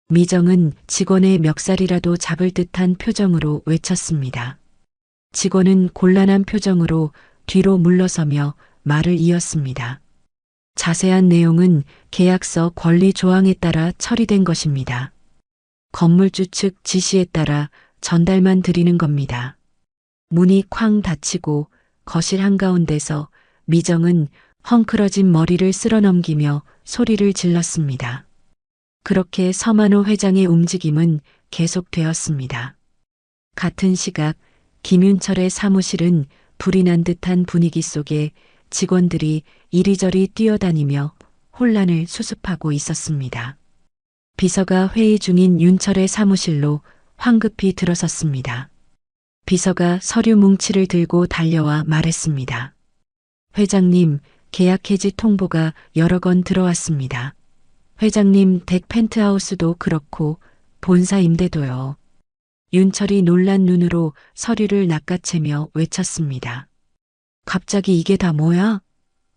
미정은 직원의 멱살이라도 잡을 듯한 표정으로 외쳤습니다. 직원은 곤란한 표정으로 뒤로 물러서며 말을 이었습니다. 자세한 내용은 계약서 권리 조항에 따라 처리된 것입니다. 건물주 측 지시에 따라 전달만 드리는 겁니다. 문이 쾅 닫히고 거실 한가운데서 미정은 헝클어진 머리를 쓸어넘기며 소리를 질렀습니다. 그렇게 서만호 회장의 움직임은 계속되었습니다. 같은 시각 김윤철의 사무실은 불이 난 듯한 분위기 속에 직원들이 이리저리 뛰어다니며 혼란을 수습하고 있었습니다. 비서가 회의 중인 윤철의 사무실로 황급히 들어섰습니다. 비서가 서류 뭉치를 들고 달려와 말했습니다. 회장님, 계약 해지 통보가 여러 건 들어왔습니다. 회장님 댁 펜트하우스도 그렇고 본사 임대도요. 윤철이 놀란 눈으로 서류를 낚아채며 외쳤습니다. 갑자기 이게 다 뭐야?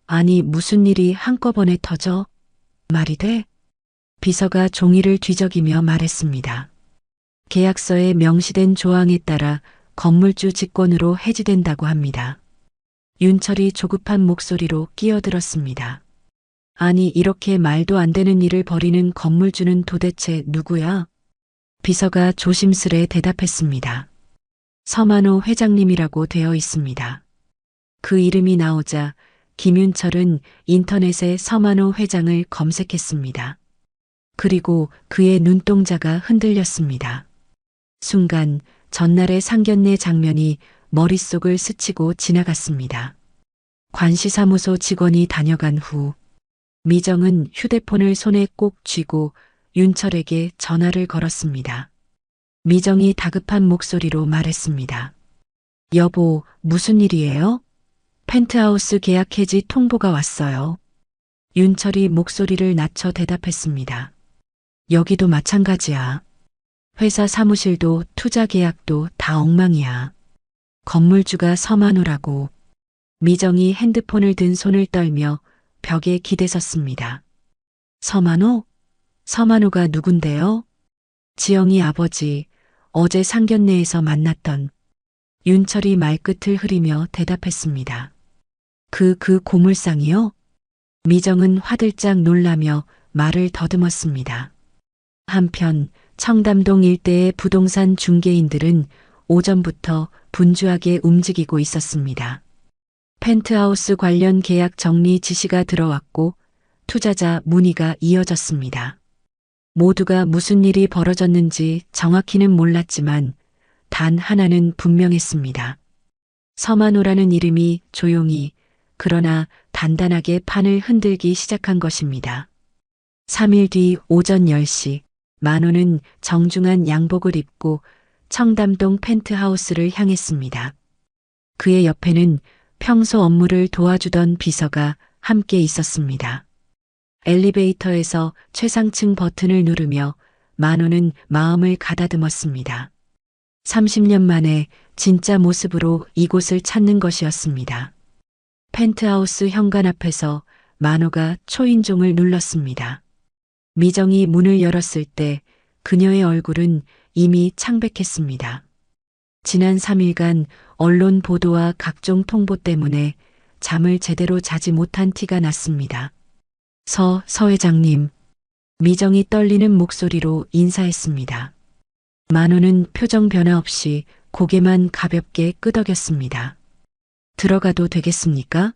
아니 무슨 일이 한꺼번에 터져? 말이 돼? 비서가 종이를 뒤적이며 말했습니다. 계약서에 명시된 조항에 따라 건물주 직권으로 해지된다고 합니다. 윤철이 조급한 목소리로 끼어들었습니다. 아니 이렇게 말도 안 되는 일을 벌이는 건물주는 도대체 누구야? 비서가 조심스레 대답했습니다. 서만호 회장님이라고 되어 있습니다. 그 이름이 나오자 김윤철은 인터넷에 서만호 회장을 검색했습니다. 그리고 그의 눈동자가 흔들렸습니다. 순간 전날의 상견례 장면이 머릿속을 스치고 지나갔습니다. 관시사무소 직원이 다녀간 후 미정은 휴대폰을 손에 꼭 쥐고 윤철에게 전화를 걸었습니다. 미정이 다급한 목소리로 말했습니다. 여보, 무슨 일이에요? 펜트하우스 계약 해지 통보가 왔어요. 윤철이 목소리를 낮춰 대답했습니다. 여기도 마찬가지야. 회사 사무실도 투자 계약도 다 엉망이야. 건물주가 서만호라고. 미정이 핸드폰을 든 손을 떨며 벽에 기대섰습니다. 서만호? 서만호가 누군데요? 지영이 아버지, 어제 상견례에서 만났던. 윤철이 말끝을 흐리며 대답했습니다. 그 고물상이요? 미정은 화들짝 놀라며 말을 더듬었습니다. 한편 청담동 일대의 부동산 중개인들은 오전부터 분주하게 움직이고 있었습니다. 펜트하우스 관련 계약 정리 지시가 들어왔고 투자자 문의가 이어졌습니다. 모두가 무슨 일이 벌어졌는지 정확히는 몰랐지만 단 하나는 분명했습니다. 서만호라는 이름이 조용히 그러나 단단하게 판을 흔들기 시작한 것입니다. 3일 뒤 오전 10시 만호는 정중한 양복을 입고 청담동 펜트하우스를 향했습니다. 그의 옆에는 평소 업무를 도와주던 비서가 함께 있었습니다. 엘리베이터에서 최상층 버튼을 누르며 만호는 마음을 가다듬었습니다. 30년 만에 진짜 모습으로 이곳을 찾는 것이었습니다. 펜트하우스 현관 앞에서 만호가 초인종을 눌렀습니다. 미정이 문을 열었을 때 그녀의 얼굴은 이미 창백했습니다. 지난 3일간 언론 보도와 각종 통보 때문에 잠을 제대로 자지 못한 티가 났습니다. 서 회장님. 미정이 떨리는 목소리로 인사했습니다. 만호는 표정 변화 없이 고개만 가볍게 끄덕였습니다. 들어가도 되겠습니까?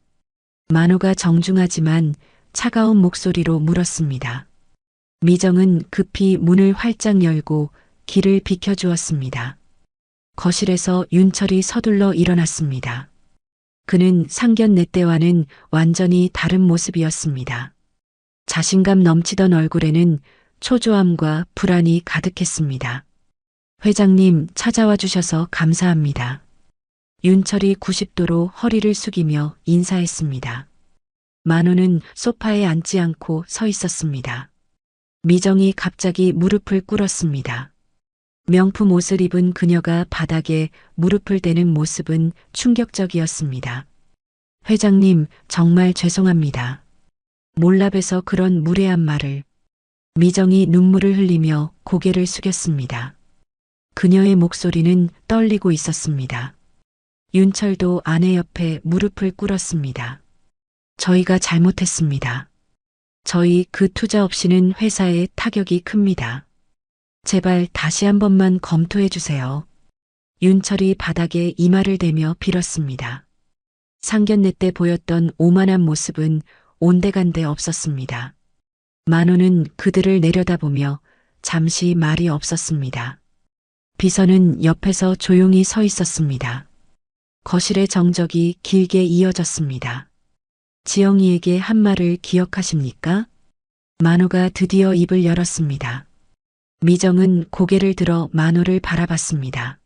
만호가 정중하지만 차가운 목소리로 물었습니다. 미정은 급히 문을 활짝 열고 길을 비켜주었습니다. 거실에서 윤철이 서둘러 일어났습니다. 그는 상견례 때와는 완전히 다른 모습이었습니다. 자신감 넘치던 얼굴에는 초조함과 불안이 가득했습니다. 회장님 찾아와 주셔서 감사합니다. 윤철이 90도로 허리를 숙이며 인사했습니다. 만호는 소파에 앉지 않고 서 있었습니다. 미정이 갑자기 무릎을 꿇었습니다. 명품 옷을 입은 그녀가 바닥에 무릎을 대는 모습은 충격적이었습니다. 회장님, 정말 죄송합니다. 몰라봬서 그런 무례한 말을. 미정이 눈물을 흘리며 고개를 숙였습니다. 그녀의 목소리는 떨리고 있었습니다. 윤철도 아내 옆에 무릎을 꿇었습니다. 저희가 잘못했습니다. 저희 그 투자 없이는 회사에 타격이 큽니다. 제발 다시 한 번만 검토해 주세요. 윤철이 바닥에 이마를 대며 빌었습니다. 상견례 때 보였던 오만한 모습은 온데간데 없었습니다. 만호는 그들을 내려다보며 잠시 말이 없었습니다. 비서는 옆에서 조용히 서 있었습니다. 거실의 정적이 길게 이어졌습니다. 지영이에게 한 말을 기억하십니까? 만호가 드디어 입을 열었습니다. 미정은 고개를 들어 만호를 바라봤습니다.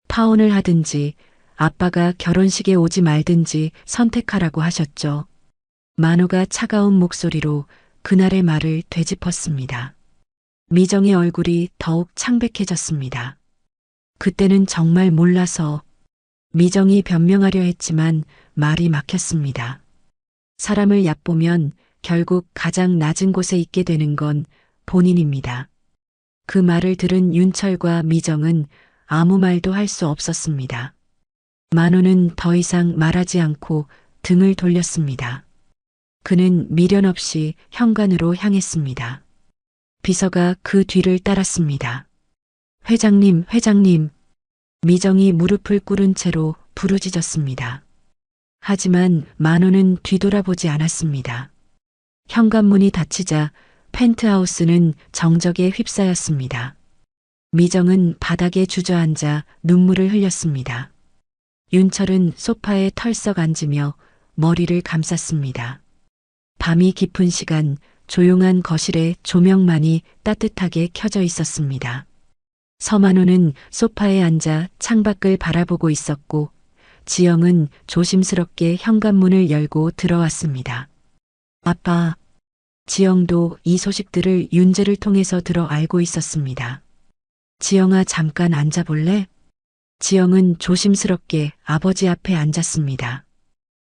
파혼을 하든지 아빠가 결혼식에 오지 말든지 선택하라고 하셨죠. 만호가 차가운 목소리로 그날의 말을 되짚었습니다. 미정의 얼굴이 더욱 창백해졌습니다. 그때는 정말 몰라서. 미정이 변명하려 했지만 말이 막혔습니다. 사람을 얕보면 결국 가장 낮은 곳에 있게 되는 건 본인입니다. 그 말을 들은 윤철과 미정은 아무 말도 할 수 없었습니다. 만호는 더 이상 말하지 않고 등을 돌렸습니다. 그는 미련 없이 현관으로 향했습니다. 비서가 그 뒤를 따랐습니다. 회장님, 회장님. 미정이 무릎을 꿇은 채로 부르짖었습니다. 하지만 만호는 뒤돌아보지 않았습니다. 현관문이 닫히자 펜트하우스는 정적에 휩싸였습니다. 미정은 바닥에 주저앉아 눈물을 흘렸습니다. 윤철은 소파에 털썩 앉으며 머리를 감쌌습니다. 밤이 깊은 시간 조용한 거실에 조명만이 따뜻하게 켜져 있었습니다. 서만호는 소파에 앉아 창밖을 바라보고 있었고 지영은 조심스럽게 현관문을 열고 들어왔습니다. 아빠. 지영도 이 소식들을 윤재를 통해서 들어 알고 있었습니다. 지영아, 잠깐 앉아볼래? 지영은 조심스럽게 아버지 앞에 앉았습니다.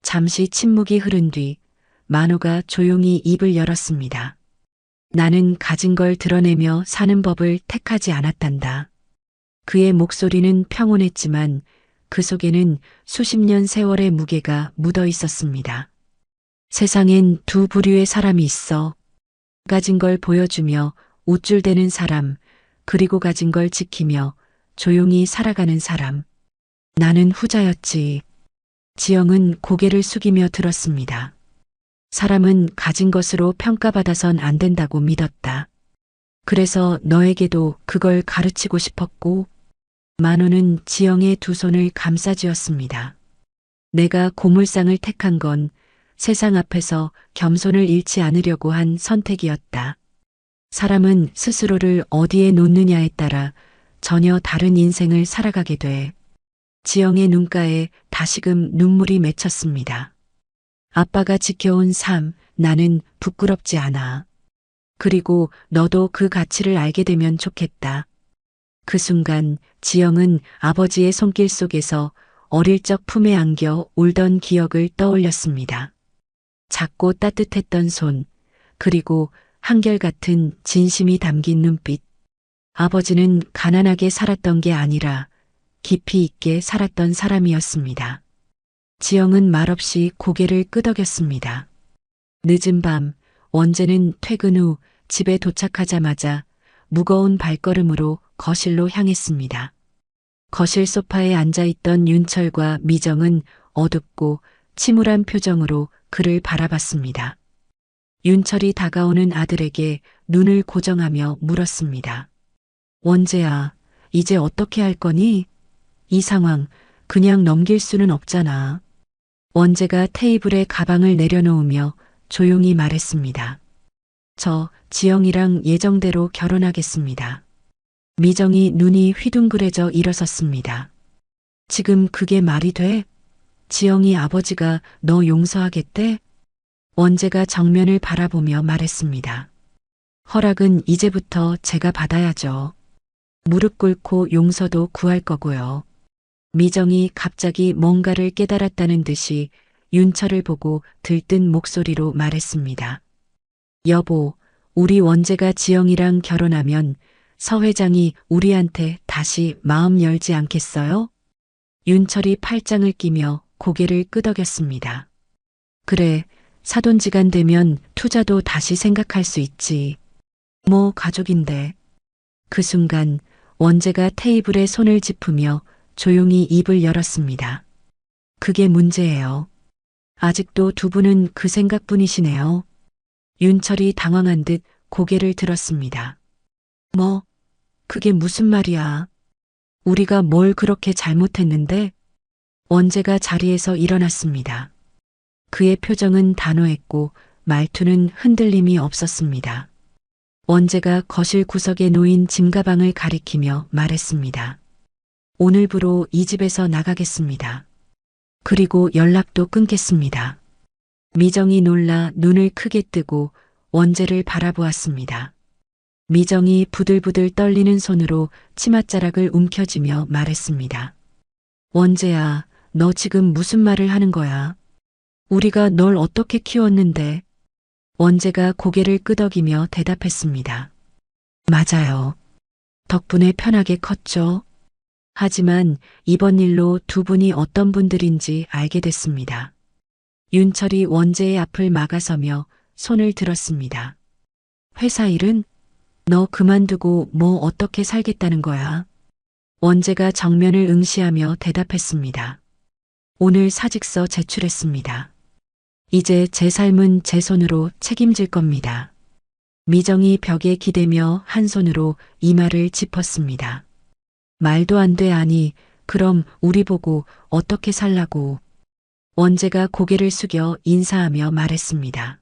잠시 침묵이 흐른 뒤 만호가 조용히 입을 열었습니다. 나는 가진 걸 드러내며 사는 법을 택하지 않았단다. 그의 목소리는 평온했지만 그 속에는 수십 년 세월의 무게가 묻어 있었습니다. 세상엔 두 부류의 사람이 있어. 가진 걸 보여주며 우쭐대는 사람, 그리고 가진 걸 지키며 조용히 살아가는 사람. 나는 후자였지. 지영은 고개를 숙이며 들었습니다. 사람은 가진 것으로 평가받아선 안 된다고 믿었다. 그래서 너에게도 그걸 가르치고 싶었고. 만호는 지영의 두 손을 감싸쥐었습니다. 내가 고물상을 택한 건 세상 앞에서 겸손을 잃지 않으려고 한 선택이었다. 사람은 스스로를 어디에 놓느냐에 따라 전혀 다른 인생을 살아가게 돼. 지영의 눈가에 다시금 눈물이 맺혔습니다. 아빠가 지켜온 삶, 나는 부끄럽지 않아. 그리고 너도 그 가치를 알게 되면 좋겠다. 그 순간 지영은 아버지의 손길 속에서 어릴 적 품에 안겨 울던 기억을 떠올렸습니다. 작고 따뜻했던 손, 그리고 한결같은 진심이 담긴 눈빛. 아버지는 가난하게 살았던 게 아니라 깊이 있게 살았던 사람이었습니다. 지영은 말없이 고개를 끄덕였습니다. 늦은 밤, 원재는 퇴근 후 집에 도착하자마자 무거운 발걸음으로 거실로 향했습니다. 거실 소파에 앉아있던 윤철과 미정은 어둡고 침울한 표정으로 그를 바라봤습니다. 윤철이 다가오는 아들에게 눈을 고정하며 물었습니다. 원재야, 이제 어떻게 할 거니? 이 상황 그냥 넘길 수는 없잖아. 원재가 테이블에 가방을 내려놓으며 조용히 말했습니다. 저 지영이랑 예정대로 결혼하겠습니다. 미정이 눈이 휘둥그레져 일어섰습니다. 지금 그게 말이 돼? 지영이 아버지가 너 용서하겠대? 원재가 정면을 바라보며 말했습니다. 허락은 이제부터 제가 받아야죠. 무릎 꿇고 용서도 구할 거고요. 미정이 갑자기 뭔가를 깨달았다는 듯이 윤철을 보고 들뜬 목소리로 말했습니다. 여보, 우리 원재가 지영이랑 결혼하면 서 회장이 우리한테 다시 마음 열지 않겠어요? 윤철이 팔짱을 끼며 고개를 끄덕였습니다. 그래, 사돈지간 되면 투자도 다시 생각할 수 있지. 뭐 가족인데. 그 순간 원재가 테이블에 손을 짚으며 조용히 입을 열었습니다. 그게 문제예요. 아직도 두 분은 그 생각뿐이시네요. 윤철이 당황한 듯 고개를 들었습니다. 뭐, 그게 무슨 말이야. 우리가 뭘 그렇게 잘못했는데? 원재가 자리에서 일어났습니다. 그의 표정은 단호했고 말투는 흔들림이 없었습니다. 원재가 거실 구석에 놓인 짐가방을 가리키며 말했습니다. 오늘부로 이 집에서 나가겠습니다. 그리고 연락도 끊겠습니다. 미정이 놀라 눈을 크게 뜨고 원재를 바라보았습니다. 미정이 부들부들 떨리는 손으로 치맛자락을 움켜쥐며 말했습니다. 원재야, 너 지금 무슨 말을 하는 거야? 우리가 널 어떻게 키웠는데? 원재가 고개를 끄덕이며 대답했습니다. 맞아요. 덕분에 편하게 컸죠. 하지만 이번 일로 두 분이 어떤 분들인지 알게 됐습니다. 윤철이 원재의 앞을 막아서며 손을 들었습니다. 회사 일은? 너 그만두고 뭐 어떻게 살겠다는 거야? 원재가 정면을 응시하며 대답했습니다. 오늘 사직서 제출했습니다. 이제 제 삶은 제 손으로 책임질 겁니다. 미정이 벽에 기대며 한 손으로 이마를 짚었습니다. 말도 안 돼. 아니, 그럼 우리 보고 어떻게 살라고. 원재가 고개를 숙여 인사하며 말했습니다.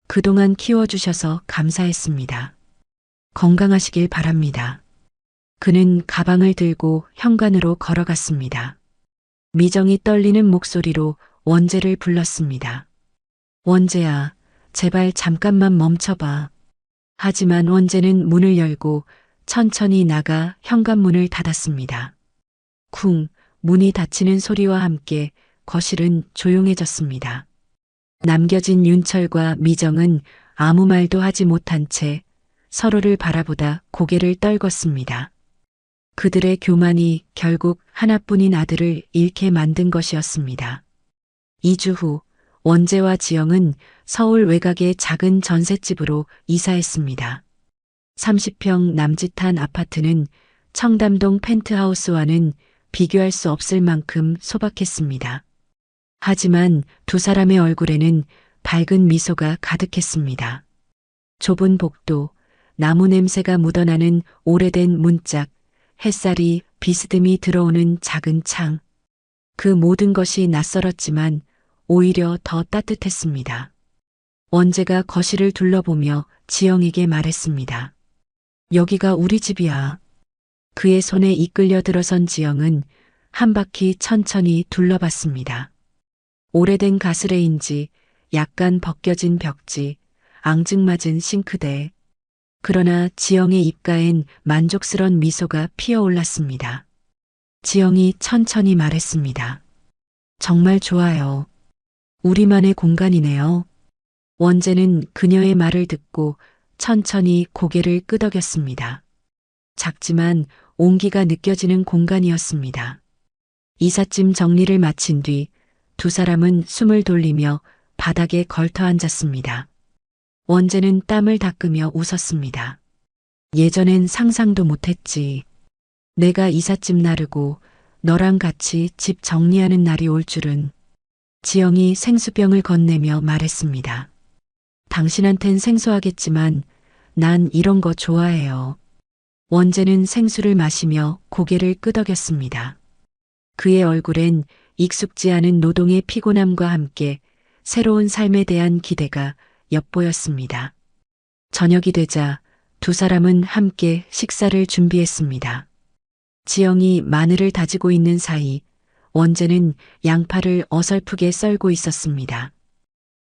그동안 키워주셔서 감사했습니다. 건강하시길 바랍니다. 그는 가방을 들고 현관으로 걸어갔습니다. 미정이 떨리는 목소리로 원재를 불렀습니다. 원재야, 제발 잠깐만 멈춰봐. 하지만 원재는 문을 열고 천천히 나가 현관문을 닫았습니다. 쿵, 문이 닫히는 소리와 함께 거실은 조용해졌습니다. 남겨진 윤철과 미정은 아무 말도 하지 못한 채 서로를 바라보다 고개를 떨궜습니다. 그들의 교만이 결국 하나뿐인 아들을 잃게 만든 것이었습니다. 2주 후 원재와 지영은 서울 외곽의 작은 전셋집으로 이사했습니다. 30평 남짓한 아파트는 청담동 펜트하우스와는 비교할 수 없을 만큼 소박했습니다. 하지만 두 사람의 얼굴에는 밝은 미소가 가득했습니다. 좁은 복도, 나무 냄새가 묻어나는 오래된 문짝, 햇살이 비스듬히 들어오는 작은 창. 그 모든 것이 낯설었지만 오히려 더 따뜻했습니다. 원재가 거실을 둘러보며 지영에게 말했습니다. 여기가 우리 집이야. 그의 손에 이끌려 들어선 지영은 한 바퀴 천천히 둘러봤습니다. 오래된 가스레인지, 약간 벗겨진 벽지, 앙증맞은 싱크대. 그러나 지영의 입가엔 만족스런 미소가 피어올랐습니다. 지영이 천천히 말했습니다. 정말 좋아요. 우리만의 공간이네요. 원재는 그녀의 말을 듣고 천천히 고개를 끄덕였습니다. 작지만 온기가 느껴지는 공간이었습니다. 이삿짐 정리를 마친 뒤 두 사람은 숨을 돌리며 바닥에 걸터 앉았습니다. 원재는 땀을 닦으며 웃었습니다. 예전엔 상상도 못했지. 내가 이삿짐 나르고 너랑 같이 집 정리하는 날이 올 줄은. 지영이 생수병을 건네며 말했습니다. 당신한텐 생소하겠지만 난 이런 거 좋아해요. 원재는 생수를 마시며 고개를 끄덕였습니다. 그의 얼굴엔 익숙지 않은 노동의 피곤함과 함께 새로운 삶에 대한 기대가 엿보였습니다. 저녁이 되자 두 사람은 함께 식사를 준비했습니다. 지영이 마늘을 다지고 있는 사이 원재는 양파를 어설프게 썰고 있었습니다.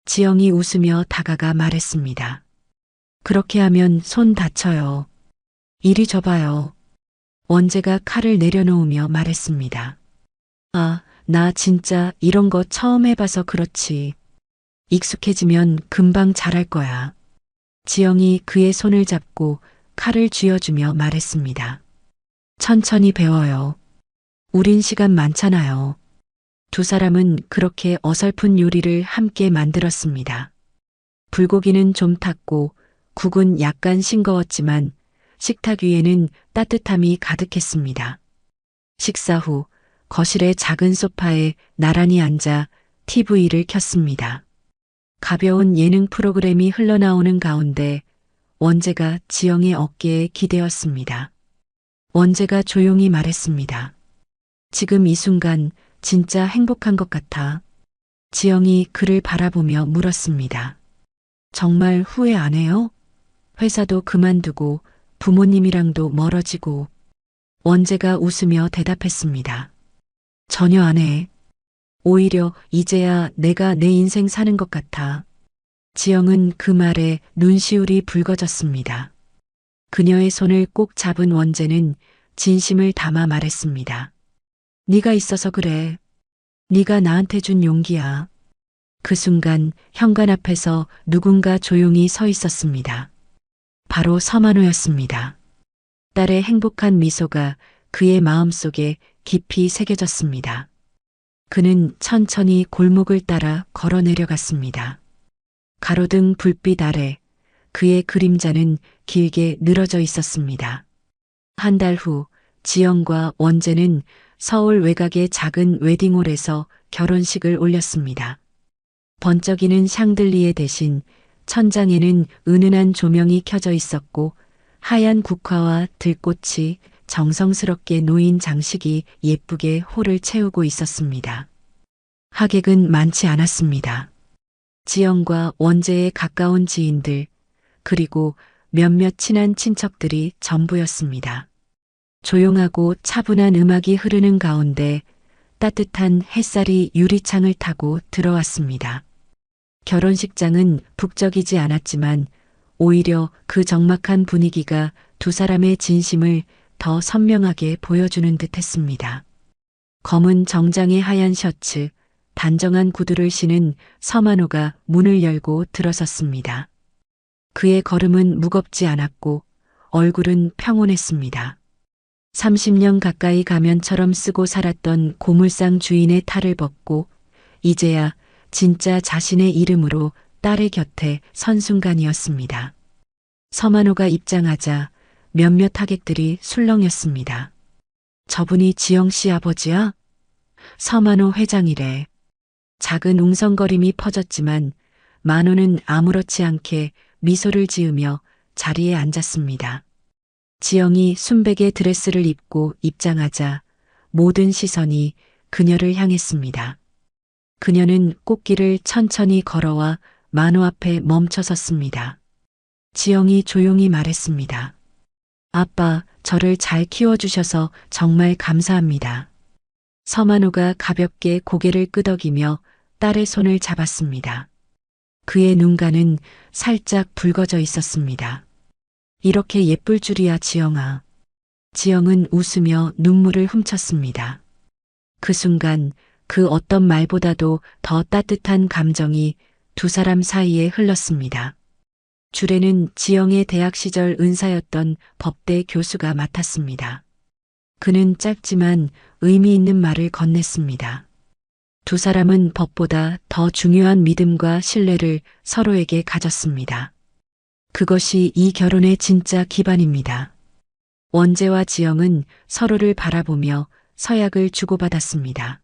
지영이 웃으며 다가가 말했습니다. 그렇게 하면 손 다쳐요. 이리 줘봐요. 원재가 칼을 내려놓으며 말했습니다. 아, 나 진짜 이런 거 처음 해봐서 그렇지. 익숙해지면 금방 잘할 거야. 지영이 그의 손을 잡고 칼을 쥐어주며 말했습니다. 천천히 배워요. 우린 시간 많잖아요. 두 사람은 그렇게 어설픈 요리를 함께 만들었습니다. 불고기는 좀 탔고 국은 약간 싱거웠지만 식탁 위에는 따뜻함이 가득했습니다. 식사 후 거실의 작은 소파에 나란히 앉아 TV를 켰습니다. 가벼운 예능 프로그램이 흘러나오는 가운데 원재가 지영의 어깨에 기대었습니다. 원재가 조용히 말했습니다. 지금 이 순간 진짜 행복한 것 같아. 지영이 그를 바라보며 물었습니다. 정말 후회 안 해요? 회사도 그만두고 부모님이랑도 멀어지고. 원재가 웃으며 대답했습니다. 전혀 안 해. 오히려 이제야 내가 내 인생 사는 것 같아. 지영은 그 말에 눈시울이 붉어졌습니다. 그녀의 손을 꼭 잡은 원재는 진심을 담아 말했습니다. 네가 있어서 그래. 네가 나한테 준 용기야. 그 순간 현관 앞에서 누군가 조용히 서 있었습니다. 바로 서만호였습니다. 딸의 행복한 미소가 그의 마음속에 깊이 새겨졌습니다. 그는 천천히 골목을 따라 걸어 내려갔습니다. 가로등 불빛 아래 그의 그림자는 길게 늘어져 있었습니다. 한 달 후 지영과 원재는 서울 외곽의 작은 웨딩홀에서 결혼식을 올렸습니다. 번쩍이는 샹들리에 대신 천장에는 은은한 조명이 켜져 있었고 하얀 국화와 들꽃이 정성스럽게 놓인 장식이 예쁘게 홀을 채우고 있었습니다. 하객은 많지 않았습니다. 지영과 원재의 가까운 지인들, 그리고 몇몇 친한 친척들이 전부였습니다. 조용하고 차분한 음악이 흐르는 가운데 따뜻한 햇살이 유리창을 타고 들어왔습니다. 결혼식장은 북적이지 않았지만 오히려 그 적막한 분위기가 두 사람의 진심을 더 선명하게 보여주는 듯 했습니다. 검은 정장의 하얀 셔츠, 단정한 구두를 신은 서만호가 문을 열고 들어섰습니다. 그의 걸음은 무겁지 않았고 얼굴은 평온했습니다. 30년 가까이 가면처럼 쓰고 살았던 고물상 주인의 탈을 벗고 이제야 진짜 자신의 이름으로 딸의 곁에 선 순간이었습니다. 서만호가 입장하자 몇몇 하객들이 술렁였습니다. 저분이 지영 씨 아버지야? 서만호 회장이래. 작은 웅성거림이 퍼졌지만 만호는 아무렇지 않게 미소를 지으며 자리에 앉았습니다. 지영이 순백의 드레스를 입고 입장하자 모든 시선이 그녀를 향했습니다. 그녀는 꽃길을 천천히 걸어와 만호 앞에 멈춰 섰습니다. 지영이 조용히 말했습니다. 아빠, 저를 잘 키워주셔서 정말 감사합니다. 서만호가 가볍게 고개를 끄덕이며 딸의 손을 잡았습니다. 그의 눈가는 살짝 붉어져 있었습니다. 이렇게 예쁠 줄이야, 지영아. 지영은 웃으며 눈물을 훔쳤습니다. 그 순간 그 어떤 말보다도 더 따뜻한 감정이 두 사람 사이에 흘렀습니다. 주례는 지영의 대학 시절 은사였던 법대 교수가 맡았습니다. 그는 짧지만 의미 있는 말을 건넸습니다. 두 사람은 법보다 더 중요한 믿음과 신뢰를 서로에게 가졌습니다. 그것이 이 결혼의 진짜 기반입니다. 원재와 지영은 서로를 바라보며 서약을 주고받았습니다.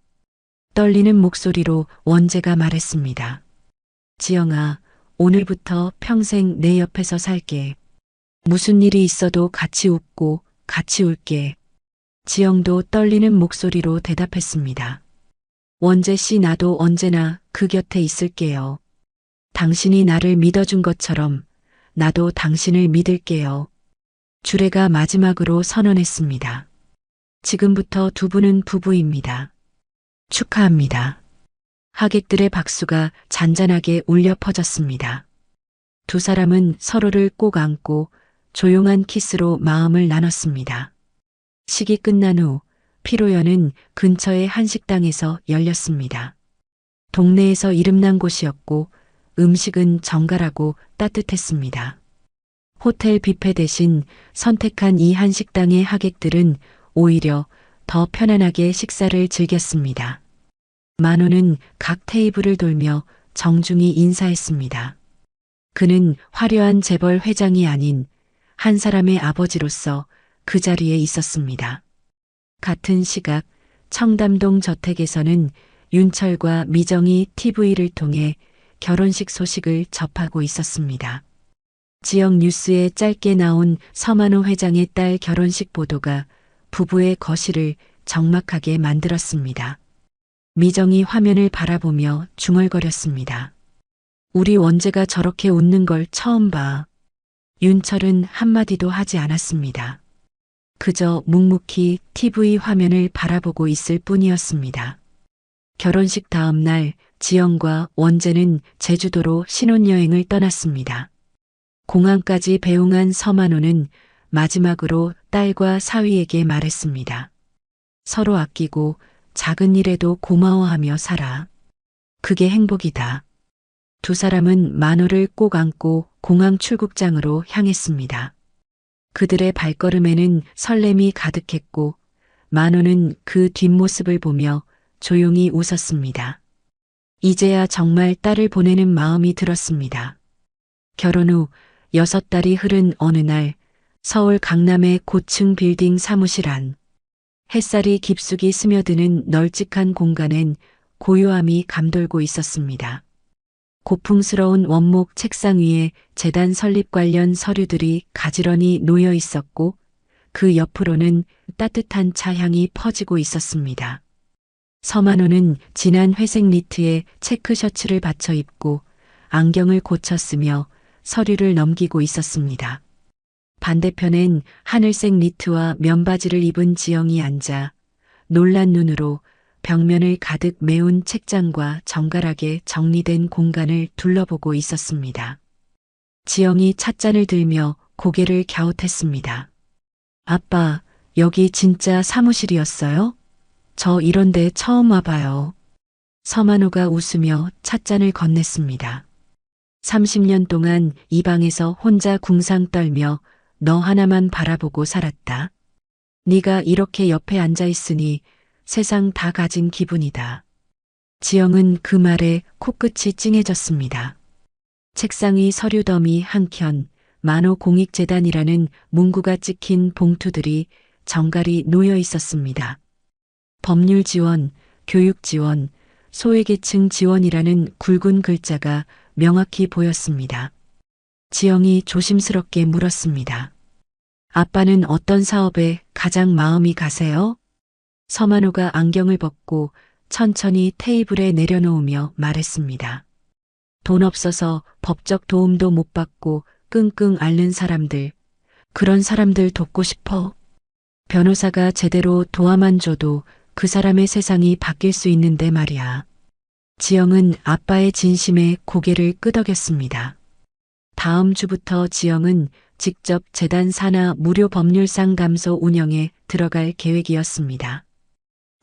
떨리는 목소리로 원재가 말했습니다. 지영아, 오늘부터 평생 내 옆에서 살게. 무슨 일이 있어도 같이 웃고 같이 울게. 지영도 떨리는 목소리로 대답했습니다. 원재 씨, 나도 언제나 그 곁에 있을게요. 당신이 나를 믿어준 것처럼 나도 당신을 믿을게요. 주례가 마지막으로 선언했습니다. 지금부터 두 분은 부부입니다. 축하합니다. 하객들의 박수가 잔잔하게 울려 퍼졌습니다. 두 사람은 서로를 꼭 안고 조용한 키스로 마음을 나눴습니다. 식이 끝난 후 피로연은 근처의 한 식당에서 열렸습니다. 동네에서 이름난 곳이었고 음식은 정갈하고 따뜻했습니다. 호텔 뷔페 대신 선택한 이 한식당의 하객들은 오히려 더 편안하게 식사를 즐겼습니다. 만호는 각 테이블을 돌며 정중히 인사했습니다. 그는 화려한 재벌 회장이 아닌 한 사람의 아버지로서 그 자리에 있었습니다. 같은 시각 청담동 저택에서는 윤철과 미정이 TV를 통해 결혼식 소식을 접하고 있었습니다. 지역 뉴스에 짧게 나온 서만호 회장의 딸 결혼식 보도가 부부의 거실을 적막하게 만들었습니다. 미정이 화면을 바라보며 중얼거렸습니다. 우리 원재가 저렇게 웃는 걸 처음 봐. 윤철은 한마디도 하지 않았습니다. 그저 묵묵히 TV 화면을 바라보고 있을 뿐이었습니다. 결혼식 다음 날 지영과 원재는 제주도로 신혼여행을 떠났습니다. 공항까지 배웅한 서만호는 마지막으로 딸과 사위에게 말했습니다. 서로 아끼고 작은 일에도 고마워하며 살아. 그게 행복이다. 두 사람은 만호를 꼭 안고 공항 출국장으로 향했습니다. 그들의 발걸음에는 설렘이 가득했고 만호는 그 뒷모습을 보며 조용히 웃었습니다. 이제야 정말 딸을 보내는 마음이 들었습니다. 결혼 후 6달이 흐른 어느 날 서울 강남의 고층 빌딩 사무실 안 햇살이 깊숙이 스며드는 널찍한 공간엔 고요함이 감돌고 있었습니다. 고풍스러운 원목 책상 위에 재단 설립 관련 서류들이 가지런히 놓여 있었고 그 옆으로는 따뜻한 차향이 퍼지고 있었습니다. 서만호는 진한 회색 니트에 체크 셔츠를 받쳐 입고 안경을 고쳤으며 서류를 넘기고 있었습니다. 반대편엔 하늘색 니트와 면바지를 입은 지영이 앉아 놀란 눈으로 벽면을 가득 메운 책장과 정갈하게 정리된 공간을 둘러보고 있었습니다. 지영이 찻잔을 들며 고개를 갸웃했습니다. 아빠, 여기 진짜 사무실이었어요? 저 이런데 처음 와봐요. 서만호가 웃으며 찻잔을 건넸습니다. 30년 동안 이 방에서 혼자 궁상 떨며 너 하나만 바라보고 살았다. 네가 이렇게 옆에 앉아 있으니 세상 다 가진 기분이다. 지영은 그 말에 코끝이 찡해졌습니다. 책상 위 서류 더미 한켠 만호 공익재단이라는 문구가 찍힌 봉투들이 정갈이 놓여 있었습니다. 법률 지원, 교육 지원, 소외계층 지원이라는 굵은 글자가 명확히 보였습니다. 지영이 조심스럽게 물었습니다. 아빠는 어떤 사업에 가장 마음이 가세요? 서만호가 안경을 벗고 천천히 테이블에 내려놓으며 말했습니다. 돈 없어서 법적 도움도 못 받고 끙끙 앓는 사람들, 그런 사람들 돕고 싶어. 변호사가 제대로 도와만 줘도 그 사람의 세상이 바뀔 수 있는데 말이야. 지영은 아빠의 진심에 고개를 끄덕였습니다. 다음 주부터 지영은 직접 재단 산하 무료 법률 상담소 운영에 들어갈 계획이었습니다.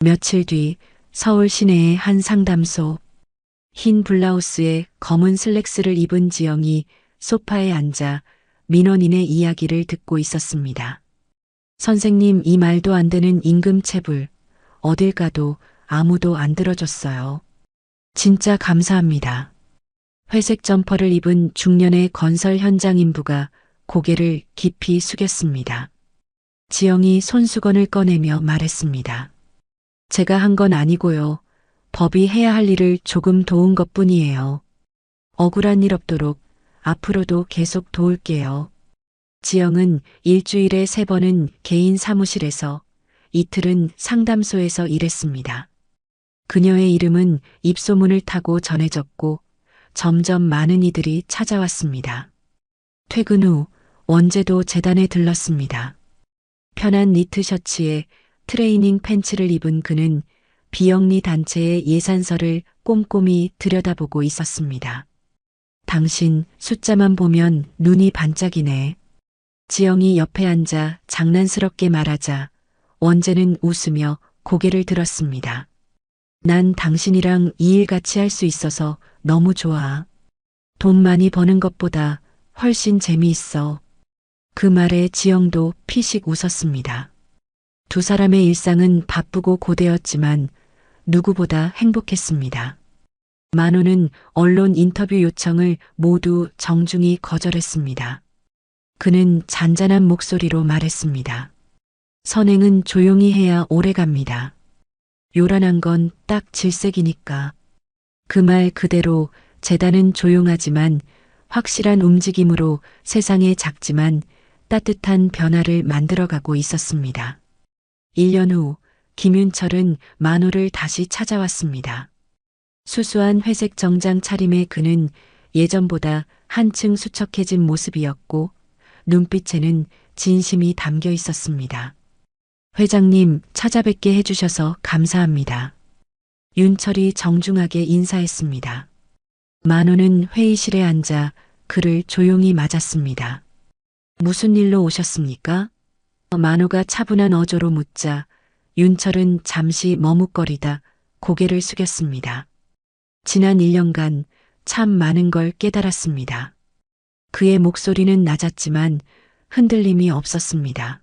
며칠 뒤 서울 시내의 한 상담소. 흰 블라우스에 검은 슬랙스를 입은 지영이 소파에 앉아 민원인의 이야기를 듣고 있었습니다. 선생님, 이 말도 안 되는 임금체불. 어딜 가도 아무도 안 들어줬어요. 진짜 감사합니다. 회색 점퍼를 입은 중년의 건설 현장 인부가 고개를 깊이 숙였습니다. 지영이 손수건을 꺼내며 말했습니다. 제가 한 건 아니고요. 법이 해야 할 일을 조금 도운 것뿐이에요. 억울한 일 없도록 앞으로도 계속 도울게요. 지영은 일주일에 3번은 개인 사무실에서 이틀은 상담소에서 일했습니다. 그녀의 이름은 입소문을 타고 전해졌고 점점 많은 이들이 찾아왔습니다. 퇴근 후 원재도 재단에 들렀습니다. 편한 니트 셔츠에 트레이닝 팬츠를 입은 그는 비영리 단체의 예산서를 꼼꼼히 들여다보고 있었습니다. 당신 숫자만 보면 눈이 반짝이네. 지영이 옆에 앉아 장난스럽게 말하자 원재는 웃으며 고개를 들었습니다. 난 당신이랑 이 일 같이 할 수 있어서 너무 좋아. 돈 많이 버는 것보다 훨씬 재미있어. 그 말에 지영도 피식 웃었습니다. 두 사람의 일상은 바쁘고 고되었지만 누구보다 행복했습니다. 만호는 언론 인터뷰 요청을 모두 정중히 거절했습니다. 그는 잔잔한 목소리로 말했습니다. 선행은 조용히 해야 오래갑니다. 요란한 건 딱 질색이니까. 그 말 그대로 재단은 조용하지만 확실한 움직임으로 세상의 작지만 따뜻한 변화를 만들어가고 있었습니다. 1년 후 김윤철은 만호를 다시 찾아왔습니다. 수수한 회색 정장 차림의 그는 예전보다 한층 수척해진 모습이었고 눈빛에는 진심이 담겨 있었습니다. 회장님, 찾아뵙게 해주셔서 감사합니다. 윤철이 정중하게 인사했습니다. 만호는 회의실에 앉아 그를 조용히 맞았습니다. 무슨 일로 오셨습니까? 만호가 차분한 어조로 묻자 윤철은 잠시 머뭇거리다 고개를 숙였습니다. 지난 1년간 참 많은 걸 깨달았습니다. 그의 목소리는 낮았지만 흔들림이 없었습니다.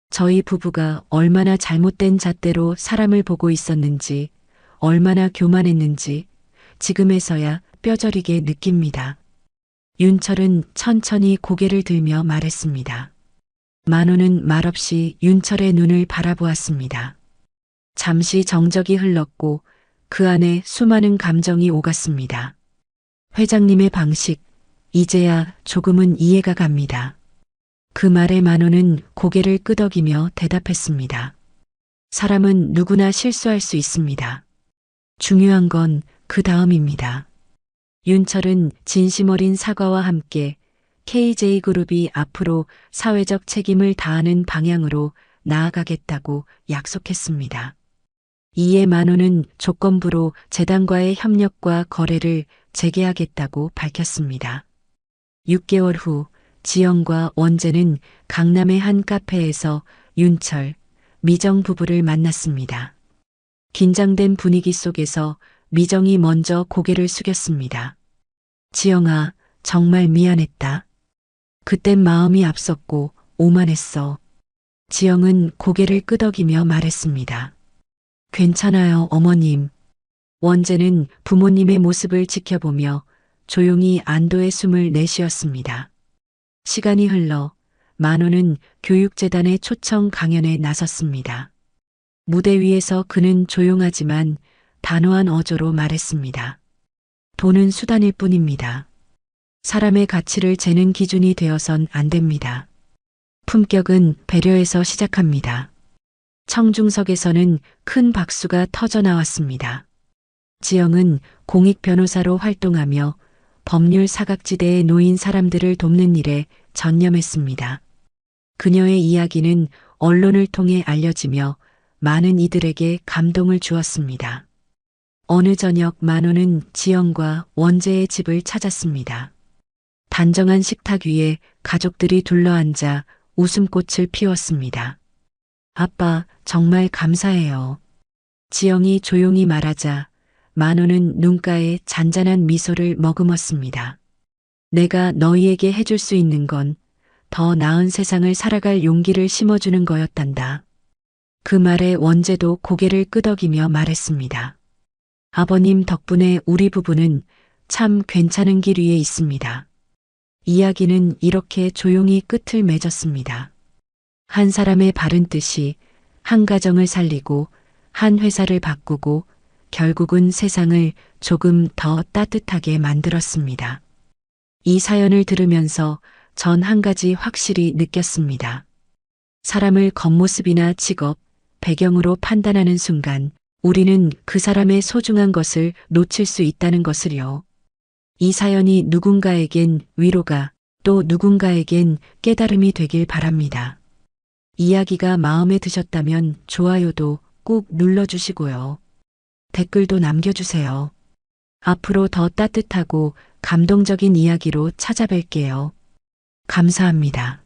저희 부부가 얼마나 잘못된 잣대로 사람을 보고 있었는지, 얼마나 교만했는지 지금에서야 뼈저리게 느낍니다. 윤철은 천천히 고개를 들며 말했습니다. 만호는 말없이 윤철의 눈을 바라보았습니다. 잠시 정적이 흘렀고 그 안에 수많은 감정이 오갔습니다. 회장님의 방식, 이제야 조금은 이해가 갑니다. 그 말에 만호는 고개를 끄덕이며 대답했습니다. 사람은 누구나 실수할 수 있습니다. 중요한 건 그 다음입니다. 윤철은 진심 어린 사과와 함께 KJ그룹이 앞으로 사회적 책임을 다하는 방향으로 나아가겠다고 약속했습니다. 이에 만호는 조건부로 재단과의 협력과 거래를 재개하겠다고 밝혔습니다. 6개월 후 지영과 원재는 강남의 한 카페에서 윤철, 미정 부부를 만났습니다. 긴장된 분위기 속에서 미정이 먼저 고개를 숙였습니다. 지영아, 정말 미안했다. 그땐 마음이 앞섰고 오만했어. 지영은 고개를 끄덕이며 말했습니다. 괜찮아요, 어머님. 원재는 부모님의 모습을 지켜보며 조용히 안도의 숨을 내쉬었습니다. 시간이 흘러 만호는 교육재단의 초청 강연에 나섰습니다. 무대 위에서 그는 조용하지만 단호한 어조로 말했습니다. 돈은 수단일 뿐입니다. 사람의 가치를 재는 기준이 되어선 안 됩니다. 품격은 배려에서 시작합니다. 청중석에서는 큰 박수가 터져 나왔습니다. 지영은 공익 변호사로 활동하며 법률 사각지대에 놓인 사람들을 돕는 일에 전념했습니다. 그녀의 이야기는 언론을 통해 알려지며 많은 이들에게 감동을 주었습니다. 어느 저녁 만호는 지영과 원재의 집을 찾았습니다. 단정한 식탁 위에 가족들이 둘러앉아 웃음꽃을 피웠습니다. 아빠, 정말 감사해요. 지영이 조용히 말하자 만호는 눈가에 잔잔한 미소를 머금었습니다. 내가 너희에게 해줄 수 있는 건 더 나은 세상을 살아갈 용기를 심어주는 거였단다. 그 말에 원재도 고개를 끄덕이며 말했습니다. 아버님 덕분에 우리 부부는 참 괜찮은 길 위에 있습니다. 이야기는 이렇게 조용히 끝을 맺었습니다. 한 사람의 바른 뜻이 한 가정을 살리고 한 회사를 바꾸고 결국은 세상을 조금 더 따뜻하게 만들었습니다. 이 사연을 들으면서 전 한 가지 확실히 느꼈습니다. 사람을 겉모습이나 직업, 배경으로 판단하는 순간 우리는 그 사람의 소중한 것을 놓칠 수 있다는 것을요. 이 사연이 누군가에겐 위로가 또 누군가에겐 깨달음이 되길 바랍니다. 이야기가 마음에 드셨다면 좋아요도 꼭 눌러주시고요. 댓글도 남겨주세요. 앞으로 더 따뜻하고 감동적인 이야기로 찾아뵐게요. 감사합니다.